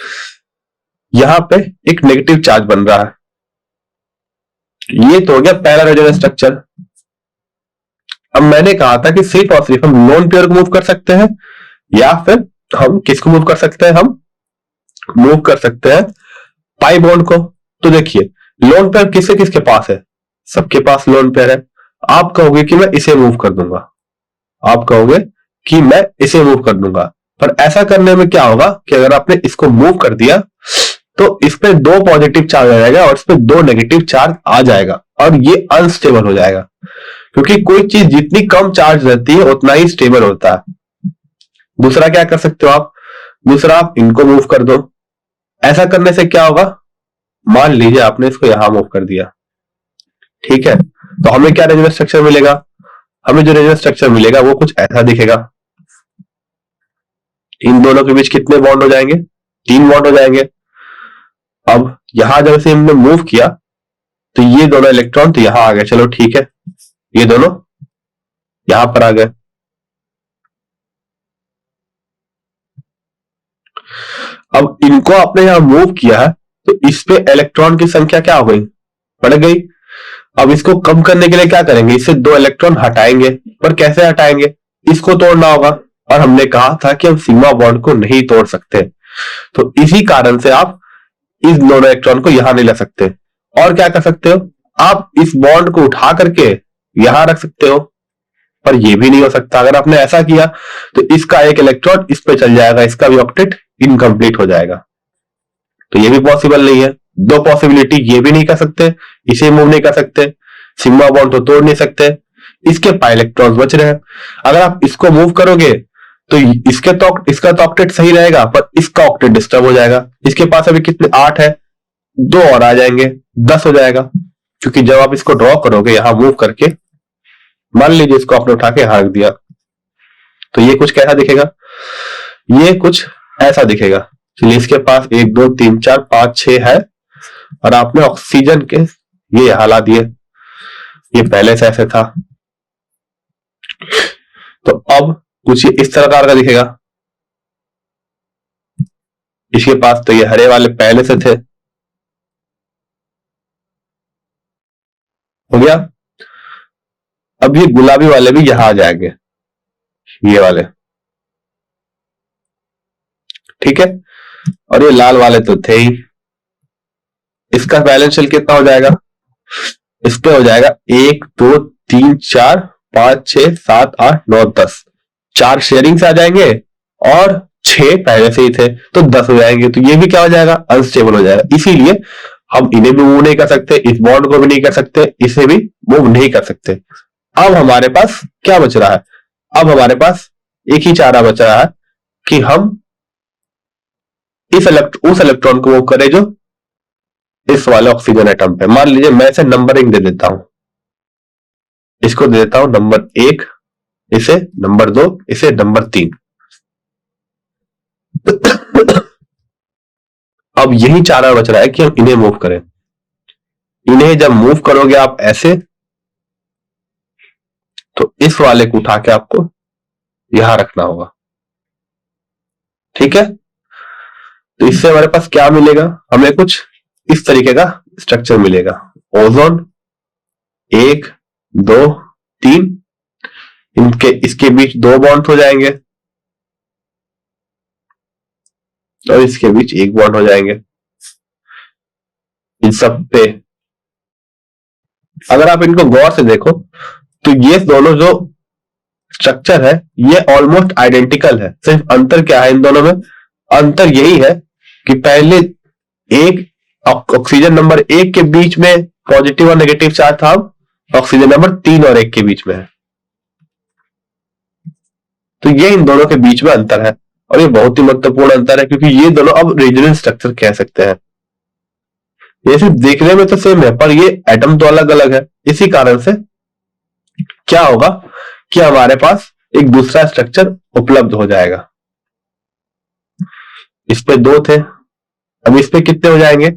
यहां पे एक नेगेटिव चार्ज बन रहा है। ये तो हो गया पहला रेजोनेंस स्ट्रक्चर। अब मैंने कहा था कि सिर्फ और सिर्फ हम लोन पेयर को मूव कर सकते हैं, या फिर हम किसको मूव कर सकते हैं, हम मूव कर सकते हैं पाई बॉन्ड को। तो देखिए, लोन पेयर किसके किसके पास है, सबके पास लोन पेयर है। आप कहोगे कि मैं इसे मूव कर दूंगा, आप कहोगे कि मैं इसे मूव कर दूंगा, पर ऐसा करने में क्या होगा कि अगर आपने इसको मूव कर दिया तो इस पे दो पॉजिटिव चार्ज आ जाएगा और इस पे दो नेगेटिव चार्ज आ जाएगा और ये अनस्टेबल हो जाएगा, क्योंकि कोई चीज जितनी कम चार्ज रहती है उतना ही स्टेबल होता है। दूसरा क्या कर सकते हो आप, दूसरा आप इनको मूव कर दो। ऐसा करने से क्या होगा, मान लीजिए आपने इसको यहां मूव कर दिया, ठीक है, तो हमें क्या रेजोनेंस स्ट्रक्चर मिलेगा, हमें जो रेजोनेंस स्ट्रक्चर मिलेगा वो कुछ ऐसा दिखेगा। इन दोनों के बीच कितने बॉन्ड हो जाएंगे, 3 बॉन्ड हो जाएंगे। अब यहां जब से हमने मूव किया तो ये दोनों इलेक्ट्रॉन तो यहां आ गए, चलो ठीक है, ये दोनों यहां पर आ गए। अब इनको आपने यहां मूव किया है तो इस पे इलेक्ट्रॉन की संख्या क्या हो गई, बढ़ गई। अब इसको कम करने के लिए क्या करेंगे, इससे 2 इलेक्ट्रॉन हटाएंगे, पर कैसे हटाएंगे, इसको तोड़ना होगा, और हमने कहा था कि हम सिग्मा बॉन्ड को नहीं तोड़ सकते, तो इसी कारण से आप इस दोनों इलेक्ट्रॉन को यहां नहीं ले सकते। और क्या कर सकते हो, आप इस बॉन्ड को उठा करके यहां रख सकते हो, पर यह भी नहीं हो सकता। अगर आपने ऐसा किया तो इसका एक इलेक्ट्रॉन इस पे चल जाएगा, इसका भी ऑक्टेट इनकम्प्लीट हो जाएगा, तो ये भी पॉसिबल नहीं है। दो पॉसिबिलिटी, ये भी नहीं कर सकते, इसे मूव नहीं कर सकते, सिग्मा बॉन्ड तो तोड़ नहीं सकते, इसके पाई इलेक्ट्रॉन्स बच रहे हैं। अगर आप इसको मूव करोगे तो इसका तो ऑक्टेट सही रहेगा, पर इसका ऑक्टेट डिस्टर्ब हो जाएगा। इसके पास अभी कितने, 8 है, 2 और आ जाएंगे, 10 हो जाएगा। क्योंकि जब आप इसको ड्रॉ करोगे यहां मूव करके, मान लीजिए इसको आपने उठा के यहां रख दिया, तो ये कुछ कैसा दिखेगा, ये कुछ ऐसा दिखेगा। चलिए, इसके पास 1 2 3 4 5 6 है, और आपने ऑक्सीजन के ये यहां ला दिए, ये पहले से ऐसे था, तो अब कुछ इस तरह का दिखेगा। इसके पास तो ये हरे वाले पहले से थे, हो गया। अब ये गुलाबी वाले भी यहां आ जाएंगे, ये वाले, ठीक है, और ये लाल वाले तो थे ही। इसका बैलेंस शेल कितना हो जाएगा, इस पे हो जाएगा 1 2 3 4 5 6 7 8 9 10, 4 शेयरिंग से आ जाएंगे और 6 पहले से ही थे, तो 10 हो जाएंगे। तो ये भी क्या हो जाएगा, अनस्टेबल हो जाएगा। इसीलिए हम इन्हें भी मूव नहीं कर सकते, इस बॉन्ड को भी नहीं कर सकते, इसे भी मूव नहीं कर सकते। अब हमारे पास क्या बच रहा है, अब हमारे पास एक ही चारा बच रहा है कि हम उस इलेक्ट्रॉन को मूव करें जो इस वाले ऑक्सीजन एटम पे। मान लीजिए मैं इसे नंबरिंग दे देता हूं, इसको दे देता हूं नंबर 1, इसे नंबर 2, इसे नंबर 3। अब यही चारा बच रहा है कि हम इन्हें मूव करें। इन्हें जब मूव करोगे आप ऐसे, तो इस वाले को उठा के आपको यहां रखना होगा, ठीक है। तो इससे हमारे पास क्या मिलेगा, हमें कुछ इस तरीके का स्ट्रक्चर मिलेगा। ओजोन 1 2 3, इनके इसके बीच 2 बॉन्ड हो जाएंगे और इसके बीच 1 बॉन्ड हो जाएंगे। इन सब पे अगर आप इनको गौर से देखो तो ये दोनों जो स्ट्रक्चर है ये ऑलमोस्ट आइडेंटिकल है। सिर्फ अंतर क्या है इन दोनों में, अंतर यही है कि पहले एक ऑक्सीजन नंबर 1 के बीच में पॉजिटिव और नेगेटिव चार्ज था, अब ऑक्सीजन नंबर 3 और 1 के बीच में है। तो ये इन दोनों के बीच में अंतर है, और ये बहुत ही महत्वपूर्ण अंतर है, क्योंकि ये दोनों अब रीजनल स्ट्रक्चर कह सकते हैं। ये सिर्फ देखने में तो सेम है, पर ये एटम तो अलग अलग है। इसी कारण से क्या होगा कि हमारे पास एक दूसरा स्ट्रक्चर उपलब्ध हो जाएगा। इस पे 2 थे, अब इस पे कितने हो जाएंगे,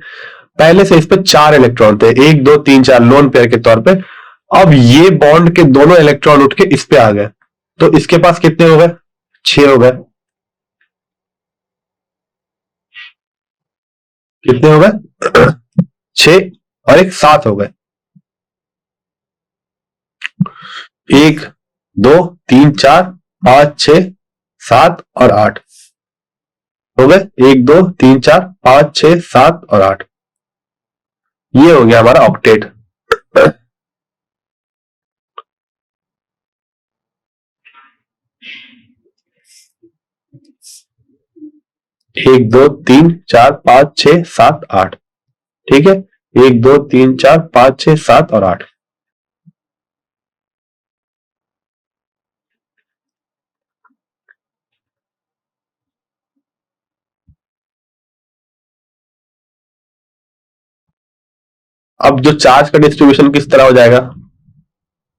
पहले से इस पे 4 इलेक्ट्रॉन थे, 1 2 3 4 लोन पेयर के तौर पे। अब ये बॉन्ड के दोनों इलेक्ट्रॉन उठ के इस पे आ गए, तो इसके पास कितने हो गए, 6 हो गए। कितने हो गए? 6 और एक 7 हो गए। 1 2 3 4 5 6 7 और 8 हो गए। 1 2 3 4 5 6 7 और 8, ये हो गया हमारा ऑक्टेट। 1 2 3 4 5 6 7 8, ठीक है। 1 2 3 4 5 6 7 और 8। अब जो चार्ज का डिस्ट्रीब्यूशन किस तरह हो जाएगा?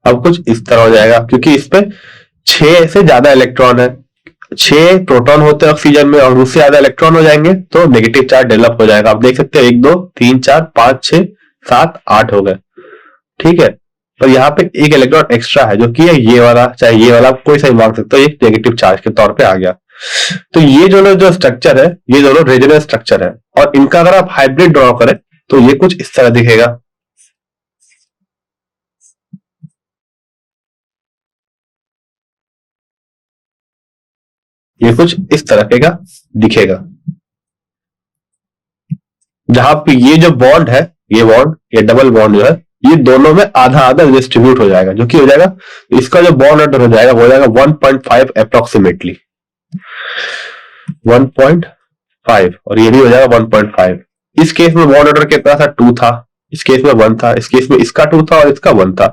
अब कुछ इस तरह हो जाएगा, क्योंकि इस पे 6 से ज्यादा इलेक्ट्रॉन है। 6 प्रोटॉन होते हैं ऑक्सीजन में और उससे ज्यादा इलेक्ट्रॉन हो जाएंगे तो नेगेटिव चार्ज डेवलप हो जाएगा। आप देख सकते हैं 1 2 3 4 5 6 7 8 हो गए, ठीक है। तो यहाँ पे एक इलेक्ट्रॉन एक्स्ट्रा है जो कि है ये वाला, चाहे ये वाला, कोई सा ही मान सकते हो, एक नेगेटिव चार्ज के तौर पे आ गया। तो ये दोनों जो स्ट्रक्चर है, ये दोनों रेजोनेंस स्ट्रक्चर है, और इनका अगर आप हाइब्रिड ड्रॉ करें तो ये कुछ इस तरह दिखेगा। ये कुछ इस तरह का दिखेगा, जहां पे ये जो बॉन्ड है, ये बॉन्ड, ये डबल बॉन्ड जो है, ये दोनों में आधा आधा डिस्ट्रीब्यूट हो जाएगा। जो कि हो जाएगा, इसका जो बॉन्ड ऑर्डर हो जाएगा वो हो जाएगा 1.5 अप्रोक्सीमेटली, 1.5, और ये भी हो जाएगा 1.5। इस केस में बॉन्ड ऑर्डर कितना था? 2 था। इस केस में 1 था। इस केस में इसका 2 था और इसका 1 था।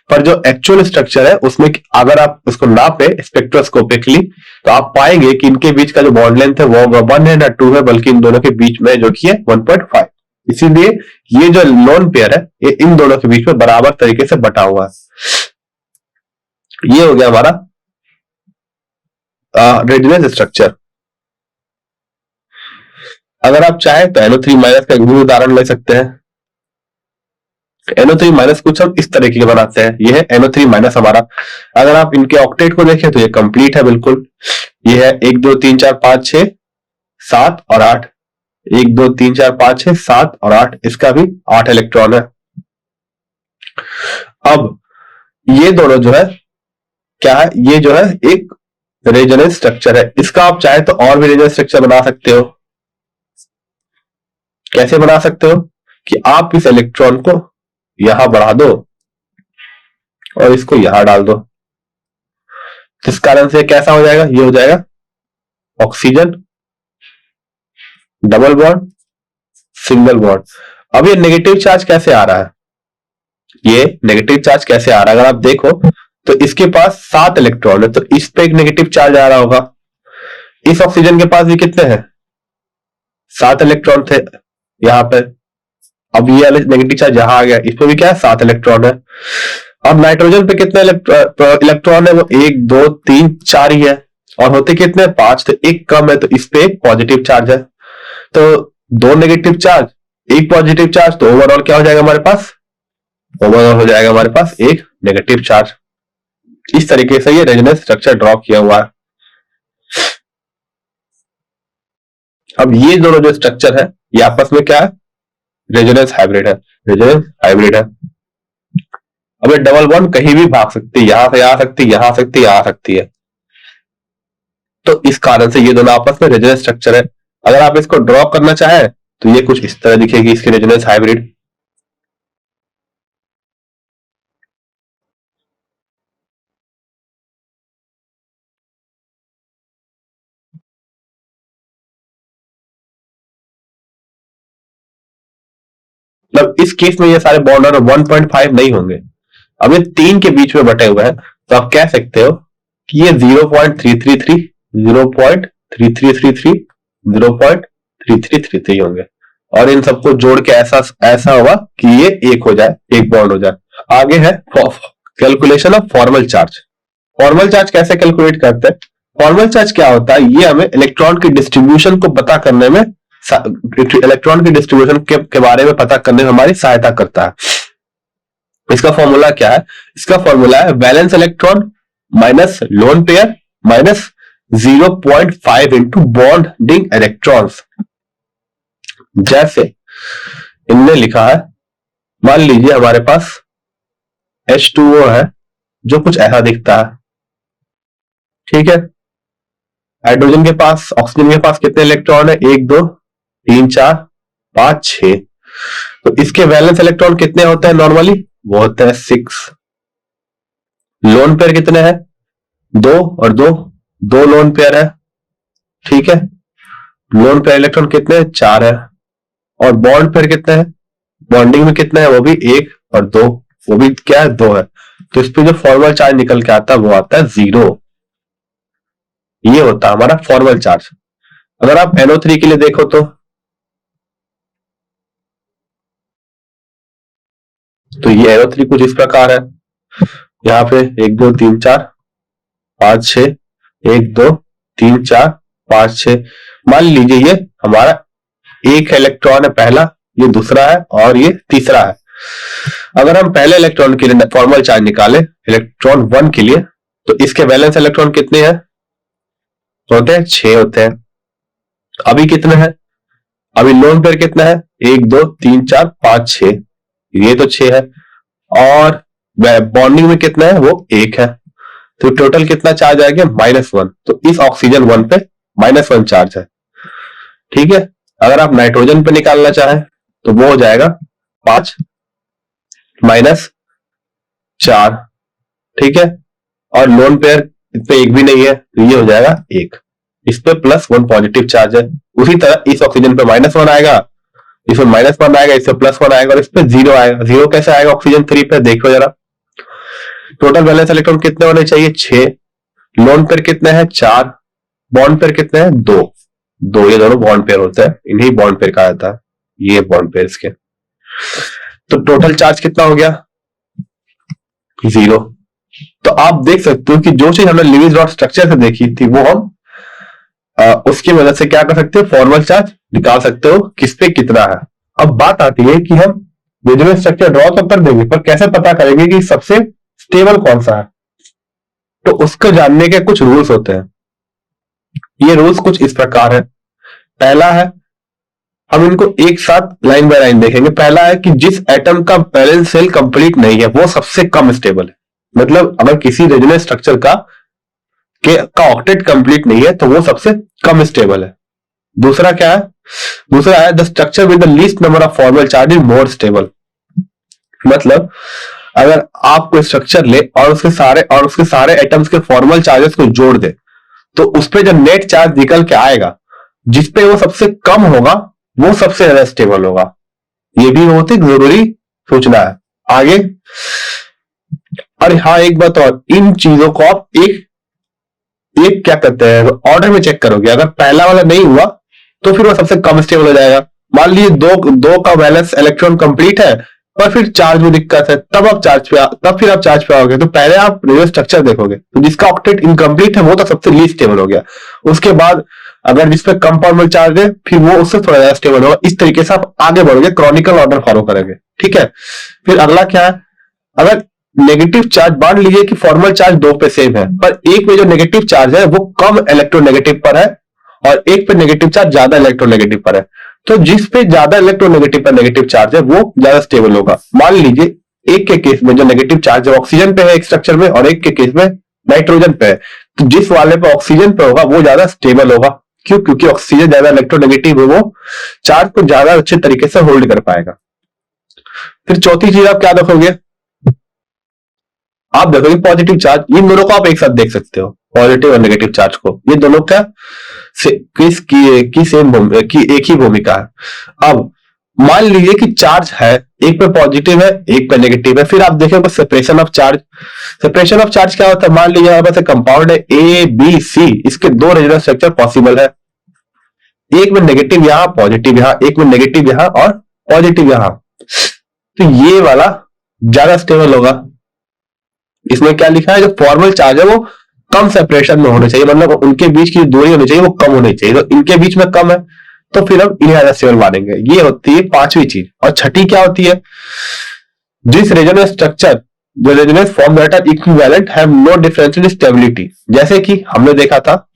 पर जो एक्चुअल स्ट्रक्चर है उसमें अगर आप उसको नापे स्पेक्ट्रोस्कोपिकली तो आप पाएंगे कि इनके बीच का जो बॉन्ड लेंथ है वो 1 है ना 2 है, बल्कि इन दोनों के बीच में जो कि है 1.5। इसीलिए ये जो लोन पेयर है ये इन दोनों के बीच में बराबर तरीके से बटा हुआ है। ये हो गया हमारा रेडियस स्ट्रक्चर। अगर आप चाहे तो NO3 माइनस का भी उदाहरण ले सकते हैं। NO3 माइनस कुछ हम इस तरीके के बनाते हैं। ये है NO3 माइनस हमारा। अगर आप इनके ऑक्टेट को देखें तो ये कंप्लीट है बिल्कुल। ये है 1 2 3 4 5 6 7 और 8। 1 2 3 4 5 6 7 और 8, इसका भी 8 इलेक्ट्रॉन है। अब ये दोनों जो है क्या है? ये जो है एक रेजोनेंस स्ट्रक्चर है। इसका आप चाहे तो और भी रेजोनेंस स्ट्रक्चर बना सकते हो। कैसे बना सकते हो? कि आप इस इलेक्ट्रॉन को यहां बढ़ा दो और इसको यहां डाल दो। जिस कारण से कैसा हो जाएगा? ये हो जाएगा oxygen double bond single bond. अब ये नेगेटिव चार्ज कैसे आ रहा है? ये नेगेटिव चार्ज कैसे आ रहा है? अगर आप देखो तो इसके पास 7 इलेक्ट्रॉन है, तो इस पे एक नेगेटिव चार्ज आ रहा होगा। इस ऑक्सीजन के पास भी कितने हैं? 7 इलेक्ट्रॉन थे यहां पे। अब ये नेगेटिव चार्ज यहां आ गया, इस पे भी क्या है? 7 इलेक्ट्रॉन है। अब नाइट्रोजन पे कितने इलेक्ट्रॉन है? वो 1 2 3 4 ही है, और होते कितने? 5, तो एक कम है, तो इस पे एक पॉजिटिव चार्ज है। तो 2 नेगेटिव चार्ज 1 पॉजिटिव चार्ज, तो ओवरऑल क्या हो जाएगा हमारे पास? ओवरऑल हो जाएगा हमारे पास एक नेगेटिव चार्ज। इस तरीके से ये रेजोनेंस स्ट्रक्चर ड्रॉ किया हुआ है। अब ये दोनों जो स्ट्रक्चर है ये आपस में क्या है? रेजोनेंस हाइब्रिड है। रेजोनेंस हाइब्रिड है। अब ये डबल बॉन्ड कहीं भी भाग सकती है, यहां से आ सकती है, यहां आ सकती है, यहां आ सकती है। तो इस कारण से ये दोनों आपस में रेजोनेंस स्ट्रक्चर है। अगर आप इसको ड्रॉ करना चाहें तो ये कुछ इस तरह दिखेगी इसकी रेजोनेंस हाइब्रिड। मतलब इस केस में ये सारे बॉन्ड और 1.5 नहीं होंगे। अब ये 3 के बीच में बटे हुए हैं, तो आप कह सकते हो कि ये 0.333 0.3333 0.3333 होंगे, और इन सबको जोड़ के ऐसा ऐसा होगा कि ये एक हो जाए, एक बॉन्ड हो जाए। आगे है calculation of formal charge. Formal charge कैसे कैलकुलेट करते हैं? फॉर्मल चार्ज क्या होता है? ये हमें इलेक्ट्रॉन की डिस्ट्रीब्यूशन को पता करने में, इलेक्ट्रॉन की डिस्ट्रीब्यूशन के बारे में पता करने में हमारी सहायता करता है। इसका फॉर्मूला क्या है? इसका फॉर्मूला है valence electron minus lone pair minus 0.5 into bonding electrons. जैसे इनने लिखा है, मान लीजिए हमारे पास H2O है जो कुछ ऐसा दिखता है, ठीक है। हाइड्रोजन के पास, ऑक्सीजन के पास कितने इलेक्ट्रॉन है? 1 2 3 4 5 6। तो इसके वैलेंस इलेक्ट्रॉन कितने होते हैं नॉर्मली? वो होते हैं 6। लोन पेयर कितने हैं? 2 और 2, 2 लोन पेयर है, ठीक है। लोन पेयर इलेक्ट्रॉन कितने हैं? 4 है। और बॉन्ड पेयर कितने हैं? बॉन्डिंग में कितने हैं? वो भी 1 और 2, वो भी क्या है? 2 है। तो इस पे जो फॉर्मल चार्ज निकल के आता है वो आता है 0। ये होता है हमारा फॉर्मल चार्ज। अगर आप NO3 के लिए देखो तो ये NO3 कुछ इस प्रकार है। यहाँ पे 1 2 3 4 5 6, 1 2 3 4 5 6। मान लीजिए ये हमारा एक इलेक्ट्रॉन है पहला, ये दूसरा है और ये तीसरा है। अगर हम पहले इलेक्ट्रॉन के लिए फॉर्मल चार्ज निकाले, इलेक्ट्रॉन 1 के लिए, तो इसके वैलेंस इलेक्ट्रॉन कितने हैं? होते हैं 6 होते हैं। अभी कितने हैं? अभी लोन पेयर कितना है? 1 2 3 4 5 6, ये तो 6 है। और बॉन्डिंग में कितना है? वो 1 है। तो टोटल कितना चार्ज आ गया? -1। तो इस ऑक्सीजन 1 पे -1 चार्ज है, ठीक है। अगर आप नाइट्रोजन पे निकालना चाहें तो वो हो जाएगा 5 -4, ठीक है। और लोन पेयर इस पे 1 भी नहीं है, तो ये हो जाएगा 1। इस पे +1 पॉजिटिव चार्ज है। उसी तरह इस ऑक्सीजन पे -1 आएगा, इसमें -1 आएगा, इससे +1 आएगा और इस पे 0 आएगा। 0 कैसे आएगा ऑक्सीजन 3 पे? देखो जरा। टोटल वैलेंस इलेक्ट्रॉन कितने होने चाहिए? 6। लोन पेयर कितने हैं? 4। बॉन्ड पेयर कितने हैं? 2। 2 ये दोनों बॉन्ड पेयर होते हैं, इन्हीं बॉन्ड पेयर कहा जाता है, ये बॉन्ड पेयर इसके। तो टोटल चार्ज कितना हो गया? 0। तो आप देख सकते हो कि जो चीज हमने लेविस डॉट स्ट्रक्चर से देखी थी वो हम उसकी मदद से क्या कर सकते हो? फॉर्मल चार्ज निकाल सकते हो, किस पे कितना है। अब बात आती है कि हम लेविस स्ट्रक्चर ड्रॉ तो कर देंगे, पर कैसे पता करेंगे कि सबसे स्टेबल कौन सा है? तो उसको जानने के कुछ रूल्स होते हैं। ये रूल्स कुछ इस प्रकार है। पहला है, हम इनको एक साथ लाइन बाय लाइन देखेंगे। पहला है कि जिस एटम का बैलेंस शेल कंप्लीट नहीं है वो सबसे कम स्टेबल है। मतलब अगर किसी रेजोनेंस स्ट्रक्चर का ऑक्टेट कंप्लीट नहीं है तो वो सबसे कम स्टेबल है। दूसरा क्या है? दूसरा है the structure with the least number of formal charge is more stable. मतलब अगर आप कोई स्ट्रक्चर ले और उसके सारे एटम्स के फॉर्मल चार्जेस को जोड़ दे, तो उस पे जो नेट चार्ज निकल के आएगा, जिसपे वो सबसे कम होगा वो सबसे ज्यादा स्टेबल होगा। ये भी बहुत ही जरूरी सोचना है आगे। और हाँ, एक बात और, इन चीजों को आप एक क्या करते हैं, ऑर्डर में चेक करोगे। अगर पहला वाला नहीं हुआ तो फिर वो सबसे कम स्टेबल हो जाएगा। मान लीजिए दो का बैलेंस इलेक्ट्रॉन कंप्लीट है पर फिर चार्ज में दिक्कत है, तब फिर आप चार्ज पे आओगे। तो पहले आप रेडियो स्ट्रक्चर देखोगे, तो जिसका ऑक्टेट इनकम्प्लीट है वो तो सबसे लीस्ट स्टेबल हो गया। उसके बाद अगर जिसपे कम फॉर्मल चार्ज है फिर वो उससे थोड़ा ज्यादा स्टेबल होगा। इस तरीके से आप आगे बढ़ोगे, क्रॉनिकल ऑर्डर फॉलो करेंगे, ठीक है। फिर अगला क्या है? अगर नेगेटिव चार्ज, मान लीजिए कि फॉर्मल चार्ज 2 पे सेम है, पर एक में जो नेगेटिव चार्ज है वो कम इलेक्ट्रोनेगेटिव पर है और एक पे नेगेटिव चार्ज ज्यादा इलेक्ट्रोनेगेटिव पर है, तो जिस पे ज्यादा इलेक्ट्रोनेगेटिव पर नेगेटिव चार्ज है वो ज्यादा स्टेबल होगा। मान लीजिए एक के केस में जो नेगेटिव चार्ज है ऑक्सीजन पे है एक स्ट्रक्चर में, और एक के केस में नाइट्रोजन पे है, तो जिस वाले पे ऑक्सीजन पे होगा वो ज्यादा स्टेबल होगा। क्यों? क्योंकि ऑक्सीजन ज्यादा इलेक्ट्रोनेगेटिव है, वो चार्ज को ज्यादा अच्छे तरीके से होल्ड कर पाएगा। फिर चौथी चीज आप क्या देखोगे? आप देखोगे पॉजिटिव चार्ज। इन दोनों को आप एक साथ देख सकते हो, पॉजिटिव और नेगेटिव चार्ज को। ये दोनों का की एक ही भूमिका है। अब मान लीजिए कि चार्ज है, एक पे पॉजिटिव है एक पे नेगेटिव है, फिर आप देखेंगे separation of charge. Separation of charge क्या होता है? मान लीजिए हमारे पास कंपाउंड है A B C, इसके 2 रेजोनेंस स्ट्रक्चर पॉसिबल है। एक में नेगेटिव यहां, पॉजिटिव यहां, एक में नेगेटिव यहां और पॉजिटिव यहां, तो ये वाला ज्यादा स्टेबल होगा। इसमें क्या लिखा है? जो फॉर्मल चार्ज है वो कम सेपरेशन में होने चाहिए, मतलब उनके बीच की दूरी होनी चाहिए वो कम होनी चाहिए। तो इनके बीच में कम है तो फिर हम इन्हें ज्यादा स्टेबल मानेंगे। ये होती है पांचवी चीज। और छठी क्या होती है? दिस रेजोनेंस स्ट्रक्चर, जो resonance form that are equivalent have no difference in stability. जैसे कि हमने देखा था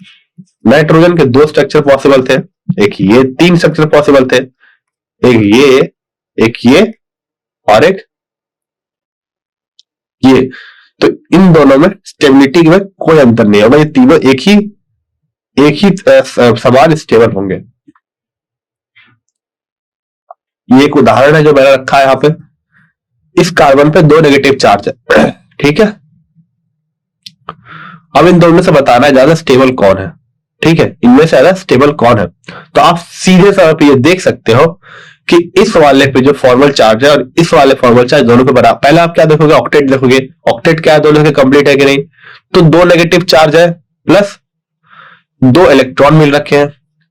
नाइट्रोजन के 2 स्ट्रक्चर पॉसिबल थे, एक ये 3 स्ट्रक्चर पॉसिबल थे, एक ये और एक ये। तो इन दोनों में स्टेबिलिटी में कोई अंतर नहीं होगा, ये तीनों एक ही समान स्टेबल होंगे। ये एक उदाहरण है जो मैंने रखा है यहां पे। इस कार्बन पे 2 नेगेटिव चार्ज है, ठीक है। अब इन दोनों में से बताना है ज्यादा स्टेबल कौन है, ठीक है, इनमें से ज्यादा स्टेबल कौन है। तो आप सीधे तौर पे ये देख सकते हो कि इस वाले पे जो फॉर्मल चार्ज है और इस वाले फॉर्मल चार्ज दोनों के बराबर। पहले आप क्या देखोगे, ऑक्टेट देखोगे, ऑक्टेट क्या है, दोनों के कंप्लीट है कि नहीं। तो 2 नेगेटिव चार्ज है प्लस 2 इलेक्ट्रॉन मिल रखे हैं,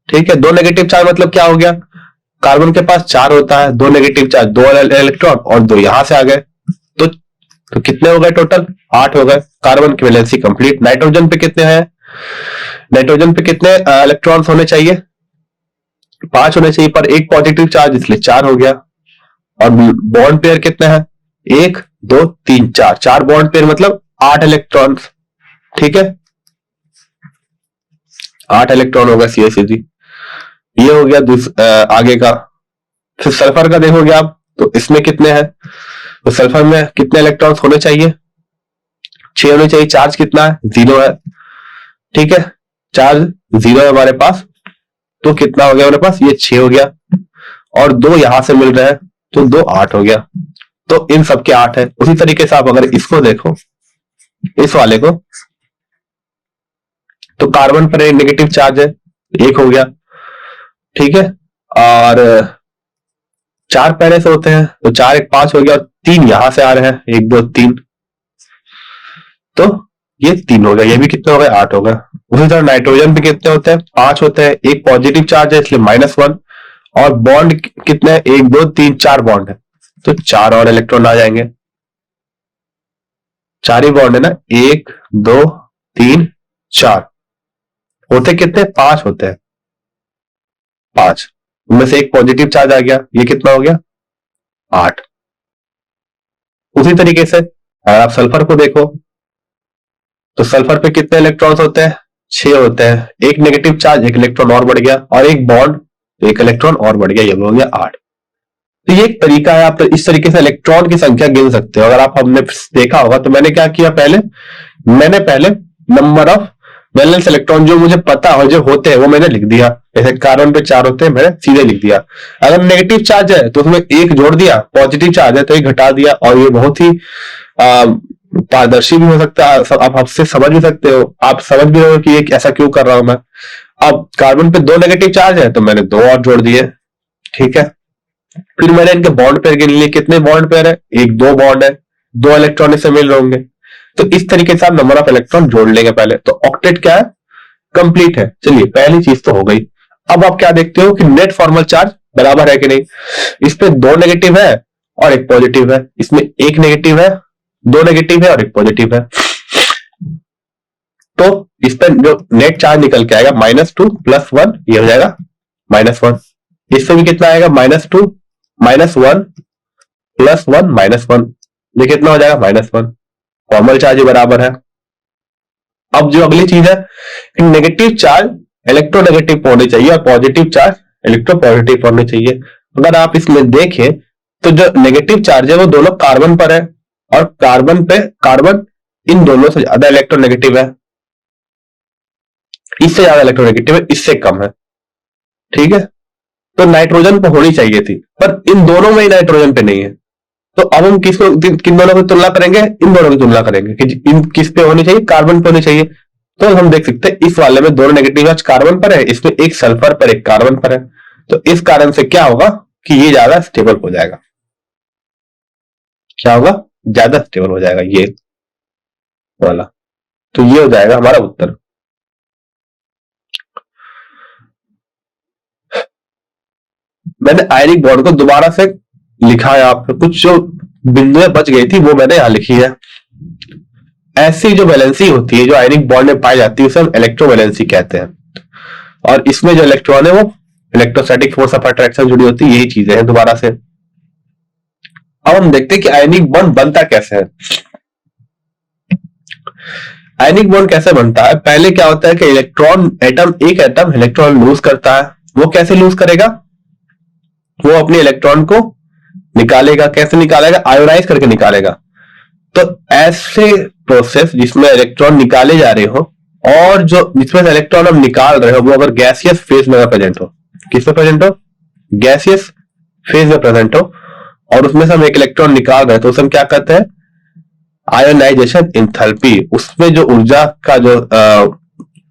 ठीक है। 2 नेगेटिव चार्ज मतलब क्या हो गया, कार्बन के पास 4 होता है, 2 नेगेटिव चार्ज, 2 इलेक्ट्रॉन और 2 यहां से आ गए। तो कितने हो गए टोटल, 8 हो गए। कार्बन की वैलेंसी कंप्लीट। नाइट्रोजन पे कितने हैं, नाइट्रोजन पे कितने इलेक्ट्रॉन्स होने चाहिए, 5 होने चाहिए, पर एक पॉजिटिव चार्ज इसलिए 4 हो गया। और बॉन्ड पेयर कितने हैं, 1 2 3 4, 4 बॉन्ड पेयर मतलब 8 इलेक्ट्रॉन्स, ठीक है। 8 इलेक्ट्रॉन होगा सीधे सीधी। ये हो गया आगे का। फिर सल्फर का देखोगे आप, तो इसमें कितने हैं, तो सल्फर में कितने इलेक्ट्रॉन्स होने चाहिए, 6 होने चाहिए। चार्ज कितना है, 0 है, ठीक है। चार्ज 0 है हमारे पास, तो कितना हो गया हमारे पास, ये 6 हो गया। और 2 यहां से मिल रहे हैं, तो 2 8 हो गया। तो इन सबके 8 है। उसी तरीके से आप अगर इसको देखो, इस वाले को, तो कार्बन पर एक नेगेटिव चार्ज है, 1 हो गया, ठीक है। और 4 पहले से होते हैं, तो 4 1 5 हो गया, और 3 यहां से आ रहे हैं, 1 2 3, तो ये 3 हो गया। ये भी कितने हो गए, 8 हो गए। उसी तरह नाइट्रोजन पे कितने होते हैं, 5 होते हैं। एक पॉजिटिव चार्ज है इसलिए -1, और बॉन्ड कितने हैं, 1 2 3 4 बॉन्ड है, तो 4 और इलेक्ट्रॉन आ जाएंगे। 4 ही बॉन्ड है ना, 1 2 3 4, होते कितने, 5 होते हैं, 5। उनमें से एक पॉजिटिव चार्ज आ गया, ये कितना हो गया, 8। उसी तरीके से अगर आप सल्फर को देखो, तो सल्फर पे कितने इलेक्ट्रॉन्स होते हैं, 6 होते हैं। एक नेगेटिव चार्ज, एक इलेक्ट्रॉन और बढ़ गया, और एक बॉन्ड, एक इलेक्ट्रॉन और बढ़ गया, ये हो गया 8। तो ये एक तरीका है, आप इस तरीके से इलेक्ट्रॉन की संख्या गिन सकते हो। अगर आप हमने देखा होगा, तो मैंने क्या किया, मैंने पहले नंबर ऑफ वैलेंस इलेक्ट्रॉन जो मुझे पता हो जो होते हैं वो मैंने लिख दिया। जैसे कार्बन पे 4 होते हैं, मैंने सीधे लिख दिया। अगर नेगेटिव चार्ज है तो उसमें 1 जोड़ दिया, पॉजिटिव चार्ज है तो 1 घटा दिया। और ये बहुत ही पारदर्शी भी हो सकता है, आप आपसे समझ भी सकते हो, आप समझ भी रहे हो कि ये ऐसा क्यों कर रहा हूं मैं। अब कार्बन पे 2 नेगेटिव चार्ज है तो मैंने 2 और जोड़ दिए, ठीक है। फिर मैंने इनके बॉन्ड पेयर गिन लिए, कितने बॉन्ड पेयर है, 1 2 बॉन्ड है, 2 इलेक्ट्रॉन इससे मिल रहे होंगे। तो इस तरीके से आप नंबर ऑफ इलेक्ट्रॉन जोड़ लेंगे पहले। तो ऑक्टेट क्या है, कंप्लीट है। चलिए, पहली चीज तो हो गई। अब आप क्या देखते हो कि नेट फॉर्मल चार्ज बराबर है कि नहीं। इस पे 2 नेगेटिव है और 1 पॉजिटिव है, इसमें 1 नेगेटिव है, 2 नेगेटिव है और 1 पॉजिटिव है। तो इस पर जो नेट चार्ज निकल के आएगा -2 +1, ये हो जाएगा -1। इससे भी कितना आएगा, -2 -1 +1 -1, ये कितना हो जाएगा, -1। फॉर्मल चार्ज बराबर है। अब जो अगली चीज है, नेगेटिव चार्ज इलेक्ट्रोनेगेटिव होने चाहिए और पॉजिटिव चार्ज इलेक्ट्रोपॉजिटिव होने चाहिए। अगर आप इसमें देखें तो जो नेगेटिव चार्ज है वो दोनों कार्बन पर है, और कार्बन इन दोनों से ज्यादा इलेक्ट्रोनेगेटिव है, इससे ज्यादा इलेक्ट्रोनेगेटिव है, इससे कम है, ठीक है। तो नाइट्रोजन पे होनी चाहिए थी, पर इन दोनों में ही नाइट्रोजन पे नहीं है। तो अब हम किन दोनों की तुलना करेंगे, इन दोनों की तुलना करेंगे कि इन किस पे होनी चाहिए, कार्बन पे होनी चाहिए। तो हम देख सकते हैं इस वाले में दोनों नेगेटिव चार्ज कार्बन पर है, इसमें एक सल्फर पर एक कार्बन पर है। तो इस कारण से क्या होगा कि ये ज्यादा स्टेबल हो जाएगा। क्या होगा, ज्यादा स्टेबल हो जाएगा ये वाला। तो ये हो जाएगा हमारा उत्तर। मैंने आयनिक बॉन्ड को दोबारा से लिखा है, आप कुछ जो बिंदुएं बच गई थी वो मैंने यहां लिखी है। ऐसी जो वैलेंसी होती है जो आयनिक बॉन्ड में पाई जाती है उसे हम इलेक्ट्रोवैलेंसी कहते हैं, और इसमें जो इलेक्ट्रॉन है वो इलेक्ट्रोस्टैटिक फोर्स ऑफ अट्रैक्शन जुड़ी होती है, यही चीजें हैं दोबारा से। अब हम देखते हैं कि आयनिक बॉन्ड बनता कैसे है। आयनिक बॉन्ड कैसे बनता है, पहले क्या होता है कि एक एटम इलेक्ट्रॉन लूज करता है। वो कैसे लूज करेगा, वो अपने इलेक्ट्रॉन को निकालेगा। कैसे निकालेगा? आयोनाइज करके निकालेगा। तो ऐसे प्रोसेस जिसमें इलेक्ट्रॉन निकाले जा रहे हो और जो जिसमें से इलेक्ट्रॉन हम निकाल रहे हो वो अगर गैसियस फेज में प्रेजेंट हो, किस में प्रेजेंट हो? गैसियस फेज में प्रेजेंट हो, और उसमें से हम एक इलेक्ट्रॉन निकाल रहे हैं, तो उसे हम क्या कहते हैं? Ionization enthalpy. उसमें जो ऊर्जा का जो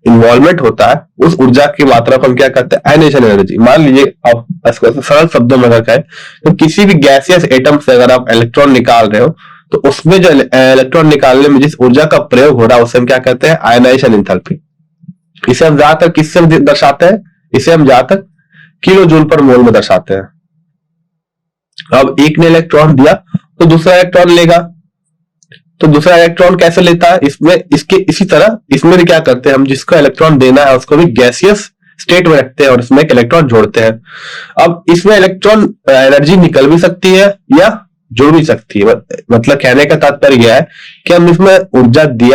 इन्वॉल्वमेंट होता है, उस ऊर्जा की मात्रा को हम क्या कहते हैं? Ionization energy. मान लीजिए आप सरल शब्दों में अगर कहें तो किसी भी गैसियस एटम से अगर आप इलेक्ट्रॉन निकाल रहे हो तो उसमें जो इलेक्ट्रॉन निकालने में जिस ऊर्जा का प्रयोग हो रहा है उसे हम क्या कहते हैं? Ionization enthalpy. इसे हम ज्यादातर किससे दर्शाते हैं? इसे हम ज्यादातर किलो जूल पर मोल में दर्शाते हैं। अब एक ने इलेक्ट्रॉन दिया तो दूसरा इलेक्ट्रॉन लेगा, तो दूसरा इलेक्ट्रॉन कैसे लेता है? इसमें इसके इसी तरह इसमें भी क्या करते हैं हम? जिसको इलेक्ट्रॉन देना है उसको भी गैसियस स्टेट में रखते हैं और इसमें एक इलेक्ट्रॉन जोड़ते हैं। अब इसमें इलेक्ट्रॉन एनर्जी निकल भी सकती है या जुड़ भी सकती है। मतलब कहने का तात्पर्य यह है कि हम इसमें ऊर्जा दी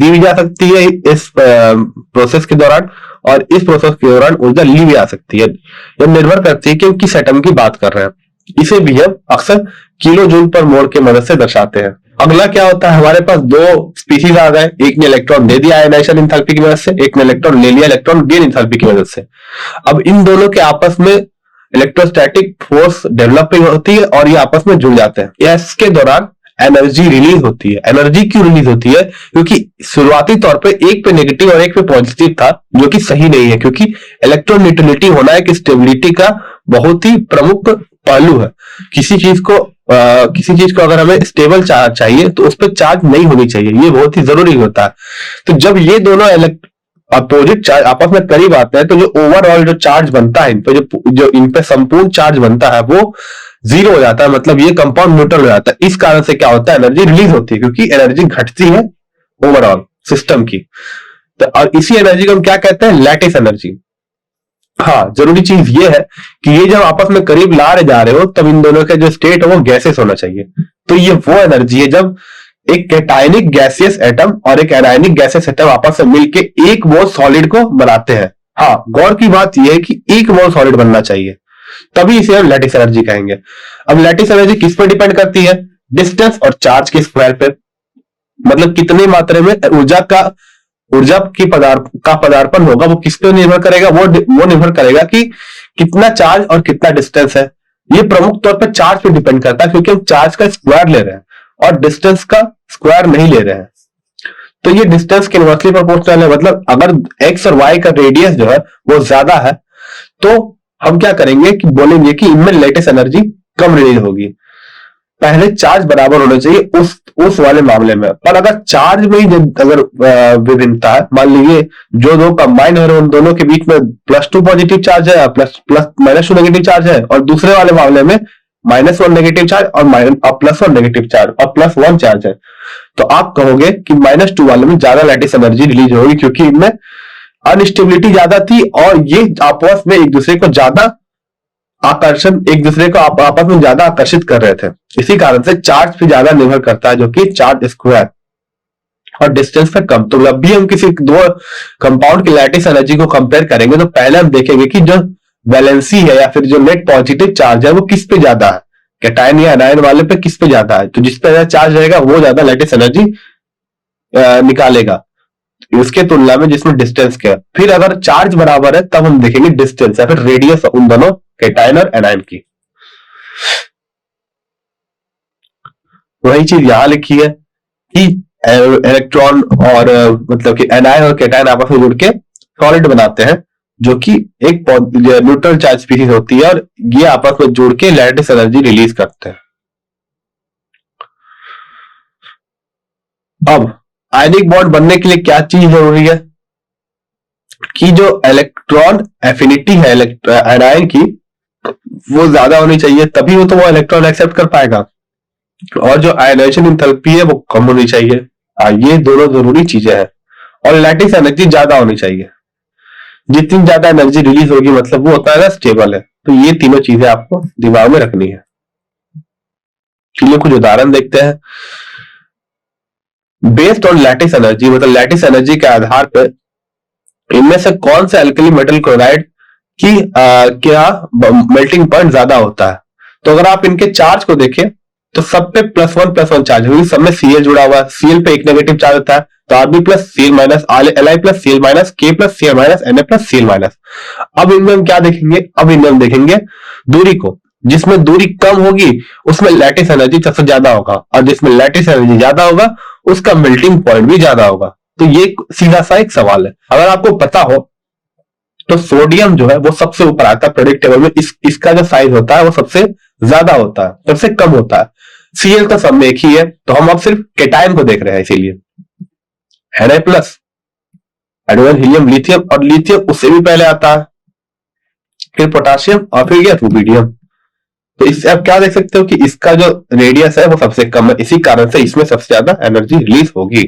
भी जा सकती है इस प्रोसेस के दौरान, और इस प्रोसेस के दौरान ऊर्जा ली भी आ सकती है। यह निर्भर करती है कि हम किस एटम की बात कर रहे हैं। इसे भी हम अक्सर किलो जूल पर मोल के मदद से दर्शाते हैं। अगला क्या होता है? हमारे पास दो स्पीशीज आ गए, एक ने इलेक्ट्रॉन दे दिया आयनाइजेशन इंथैल्पी की मदद से, एक ने इलेक्ट्रॉन ले लिया इलेक्ट्रॉन गेन इंथैल्पी की मदद से। अब इन दोनों के आपस में इलेक्ट्रोस्टैटिक फोर्स डेवलपिंग होती है और ये आपस में जुड़ जाते हैं। इसके दौरान एनर्जी रिलीज होती है। एनर्जी क्यों रिलीज होती है? क्योंकि शुरुआती तौर पे एक पे नेगेटिव और एक पे पॉजिटिव था, जो कि सही नहीं है, क्योंकि इलेक्ट्रॉन न्यूट्रलिटी होना एक स्टेबिलिटी का बहुत ही प्रमुख पहलू है। किसी चीज को अगर हमें स्टेबल चार्ज चाहिए तो उस पर चार्ज नहीं होनी चाहिए, ये बहुत ही जरूरी होता है। तो जब ये दोनों अपोजिट चार्ज आपस में करीब आते हैं तो जो ओवरऑल जो चार्ज बनता है इन पे, जो इन पे संपूर्ण चार्ज बनता है वो जीरो हो जाता है। मतलब ये कंपाउंड न्यूट्रल हो जाता है। इस कारण से क्या होता है? एनर्जी रिलीज होती है, क्योंकि एनर्जी घटती है ओवरऑल सिस्टम की। तो और इसी एनर्जी को हम क्या कहते हैं? Lattice energy. हाँ, जरूरी चीज ये है कि ये जब आपस में करीब ला रहे जा रहे हो तब इन दोनों का जो स्टेट है वो गैसेस होना चाहिए। तो ये वो एनर्जी है जब एक कैटायनिक गैसियस एटम और एक एनायनिक गैसियस एटम आपस में मिलके एक मोल सॉलिड को बनाते हैं। हाँ, गौर की बात यह है कि एक मोल सॉलिड बनना चाहिए, तभी इसे हम लैटिस एनर्जी कहेंगे। अब लैटिस एनर्जी किस पर डिपेंड करती है? डिस्टेंस और चार्ज के स्क्वायर पे। मतलब कितनी मात्रा में ऊर्जा का पदार्पण होगा वो किस पे निर्भर करेगा? वो निर्भर करेगा कि कितना चार्ज और कितना डिस्टेंस है। ये प्रमुख तौर पर चार्ज पे डिपेंड करता है, क्योंकि हम चार्ज का स्क्वायर ले रहे हैं और डिस्टेंस का स्क्वायर नहीं ले रहे हैं। तो ये डिस्टेंस के इनवर्सली प्रोपोर्शनल है। मतलब अगर एक्स और वाई का रेडियस जो है वो ज्यादा है तो हम क्या करेंगे कि बोलेंगे कि इनमें लेटेस्ट एनर्जी कम रिलीज होगी। पहले चार्ज बराबर होना चाहिए उस वाले मामले में। पर अगर चार्ज में ही अगर विभिन्नता है, मान लीजिए जो दो कंबाइन हो रहे हैं उन दोनों के बीच में +2 पॉजिटिव चार्ज है, -2 नेगेटिव चार्ज है, और दूसरे वाले मामले में -1 नेगेटिव चार्ज और +1 नेगेटिव चार्ज और +1 चार्ज है, तो आप कहोगे कि -2 वाले में ज्यादा लैटिस एनर्जी रिलीज होगी, क्योंकि इनमें अनस्टेबिलिटी ज्यादा थी और ये आपस में एक दूसरे को ज्यादा आपस में ज्यादा आकर्षित कर रहे थे। इसी कारण से चार्ज पे ज्यादा निर्भर करता है, जो कि चार्ज स्क्वायर और डिस्टेंस पे कम। तो जब भी हम किसी दो कंपाउंड की लैटिस एनर्जी को कंपेयर करेंगे तो पहले हम देखेंगे कि जो वैलेंसी है या फिर जो नेट पॉजिटिव चार्ज है वो किस पे ज्यादा है, कैटायन या एनायन वाले पे किस पे ज्यादा है। तो जिस पे ज्यादा चार्ज रहेगा वो ज्यादा लैटिस एनर्जी निकालेगा उसके तुलना में जिसमें डिस्टेंस क्या है। फिर अगर चार्ज बराबर है तब हम देखेंगे डिस्टेंस या फिर रेडियस उन दोनों कैटायन और एनायन की। वही चीज यहां लिखी है कि इलेक्ट्रॉन और मतलब कि एनायन और कैटायन आपस में जुड़ के सॉलिड बनाते हैं, जो कि एक न्यूट्रल चार्ज स्पीशीज होती है, और ये आपस में जुड़ के लैटिस एनर्जी रिलीज करते हैं। अब आयनिक बॉन्ड बनने के लिए क्या चीज जरूरी है कि जो इलेक्ट्रॉन एफिनिटी है एनायन की वो ज्यादा होनी चाहिए, तभी वो इलेक्ट्रॉन एक्सेप्ट कर पाएगा, और जो आयनाइजेशन एंथैल्पी है वो कम होनी चाहिए। ये दोनों जरूरी चीजें हैं। और लैटिस एनर्जी ज्यादा होनी चाहिए। जितनी ज्यादा एनर्जी रिलीज होगी मतलब वो उतना स्टेबल है। तो ये तीनों चीजें आपको दिमाग में रखनी है। चलिए कुछ उदाहरण देखते हैं। बेस्ड ऑन लैटिस एनर्जी, मतलब लैटिस एनर्जी के आधार पर इनमें से कौन सा एल्कली मेटल क्लोराइड कि क्या मेल्टिंग पॉइंट ज्यादा होता है। तो अगर आप इनके चार्ज को देखें तो सब पे +1 चार्ज है, सब में Cl जुड़ा हुआ है। Cl पे एक नेगेटिव चार्ज होता है, तो Rb plus Cl minus Li plus Cl minus K plus Cl minus Na plus Cl minus. अब इनमें हम क्या देखेंगे, अब इनमें हम देखेंगे दूरी को। जिसमें दूरी कम होगी उसमें लैटिस एनर्जी सबसे ज्यादा होगा, और जिसमें लैटिस एनर्जी ज्यादा होगा उसका मेल्टिंग पॉइंट भी ज्यादा होगा। तो ये सीधा सा एक सवाल है। अगर आपको पता हो तो सोडियम जो है वो सबसे ऊपर आता है पीरियोडिक टेबल में, इसका जो साइज होता है वो सबसे ज्यादा होता है, सबसे कम होता है। Cl तो सब में एक ही है, तो हम अब सिर्फ केटायन को देख रहे हैं, इसीलिए Na प्लस एडोन हीलियम लिथियम, और लिथियम उससे भी पहले आता है, फिर पोटाशियम और फिर ये रूबिडियम। तो इससे आप क्या देख सकते हो कि इसका जो रेडियस है वो सबसे कम है, इसी कारण से इसमें सबसे ज्यादा एनर्जी रिलीज होगी।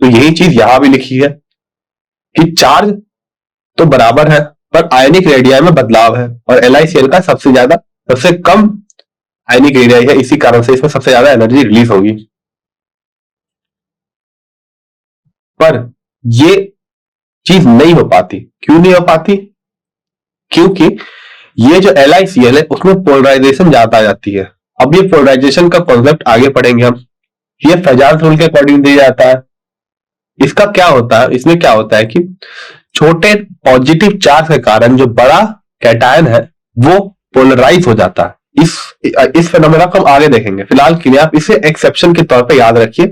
तो यही चीज यहां भी लिखी है कि चार्ज तो बराबर है पर आयनिक रेडियाई में बदलाव है, और LiCl का सबसे ज्यादा सबसे कम आयनिक रेडियाई है, इसी कारण से इसमें सबसे ज्यादा एनर्जी रिलीज होगी। पर ये चीज नहीं हो पाती। क्यों नहीं हो पाती? क्योंकि ये जो LiCl है उसमें पोलराइजेशन ज्यादा आ जाती है। अब ये पोलराइजेशन का कॉन्सेप्ट आगे पढ़ेंगे हम। ये फैजाज रूल के अकॉर्डिंग दिया जाता है। इसका क्या होता है, इसमें क्या होता है कि छोटे पॉजिटिव चार्ज के कारण जो बड़ा कैटायन है वो पोलराइज हो जाता है। इस फेनोमेना को हम आगे देखेंगे, फिलहाल के लिए आप इसे एक्सेप्शन के तौर पे याद रखिए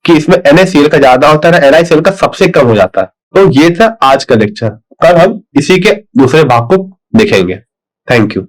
कि इसमें NaCl का ज्यादा होता है, LiCl का सबसे कम हो जाता है। तो ये था आज का लेक्चर। कल हम इसी के दूसरे भाग को देखेंगे। Thank you.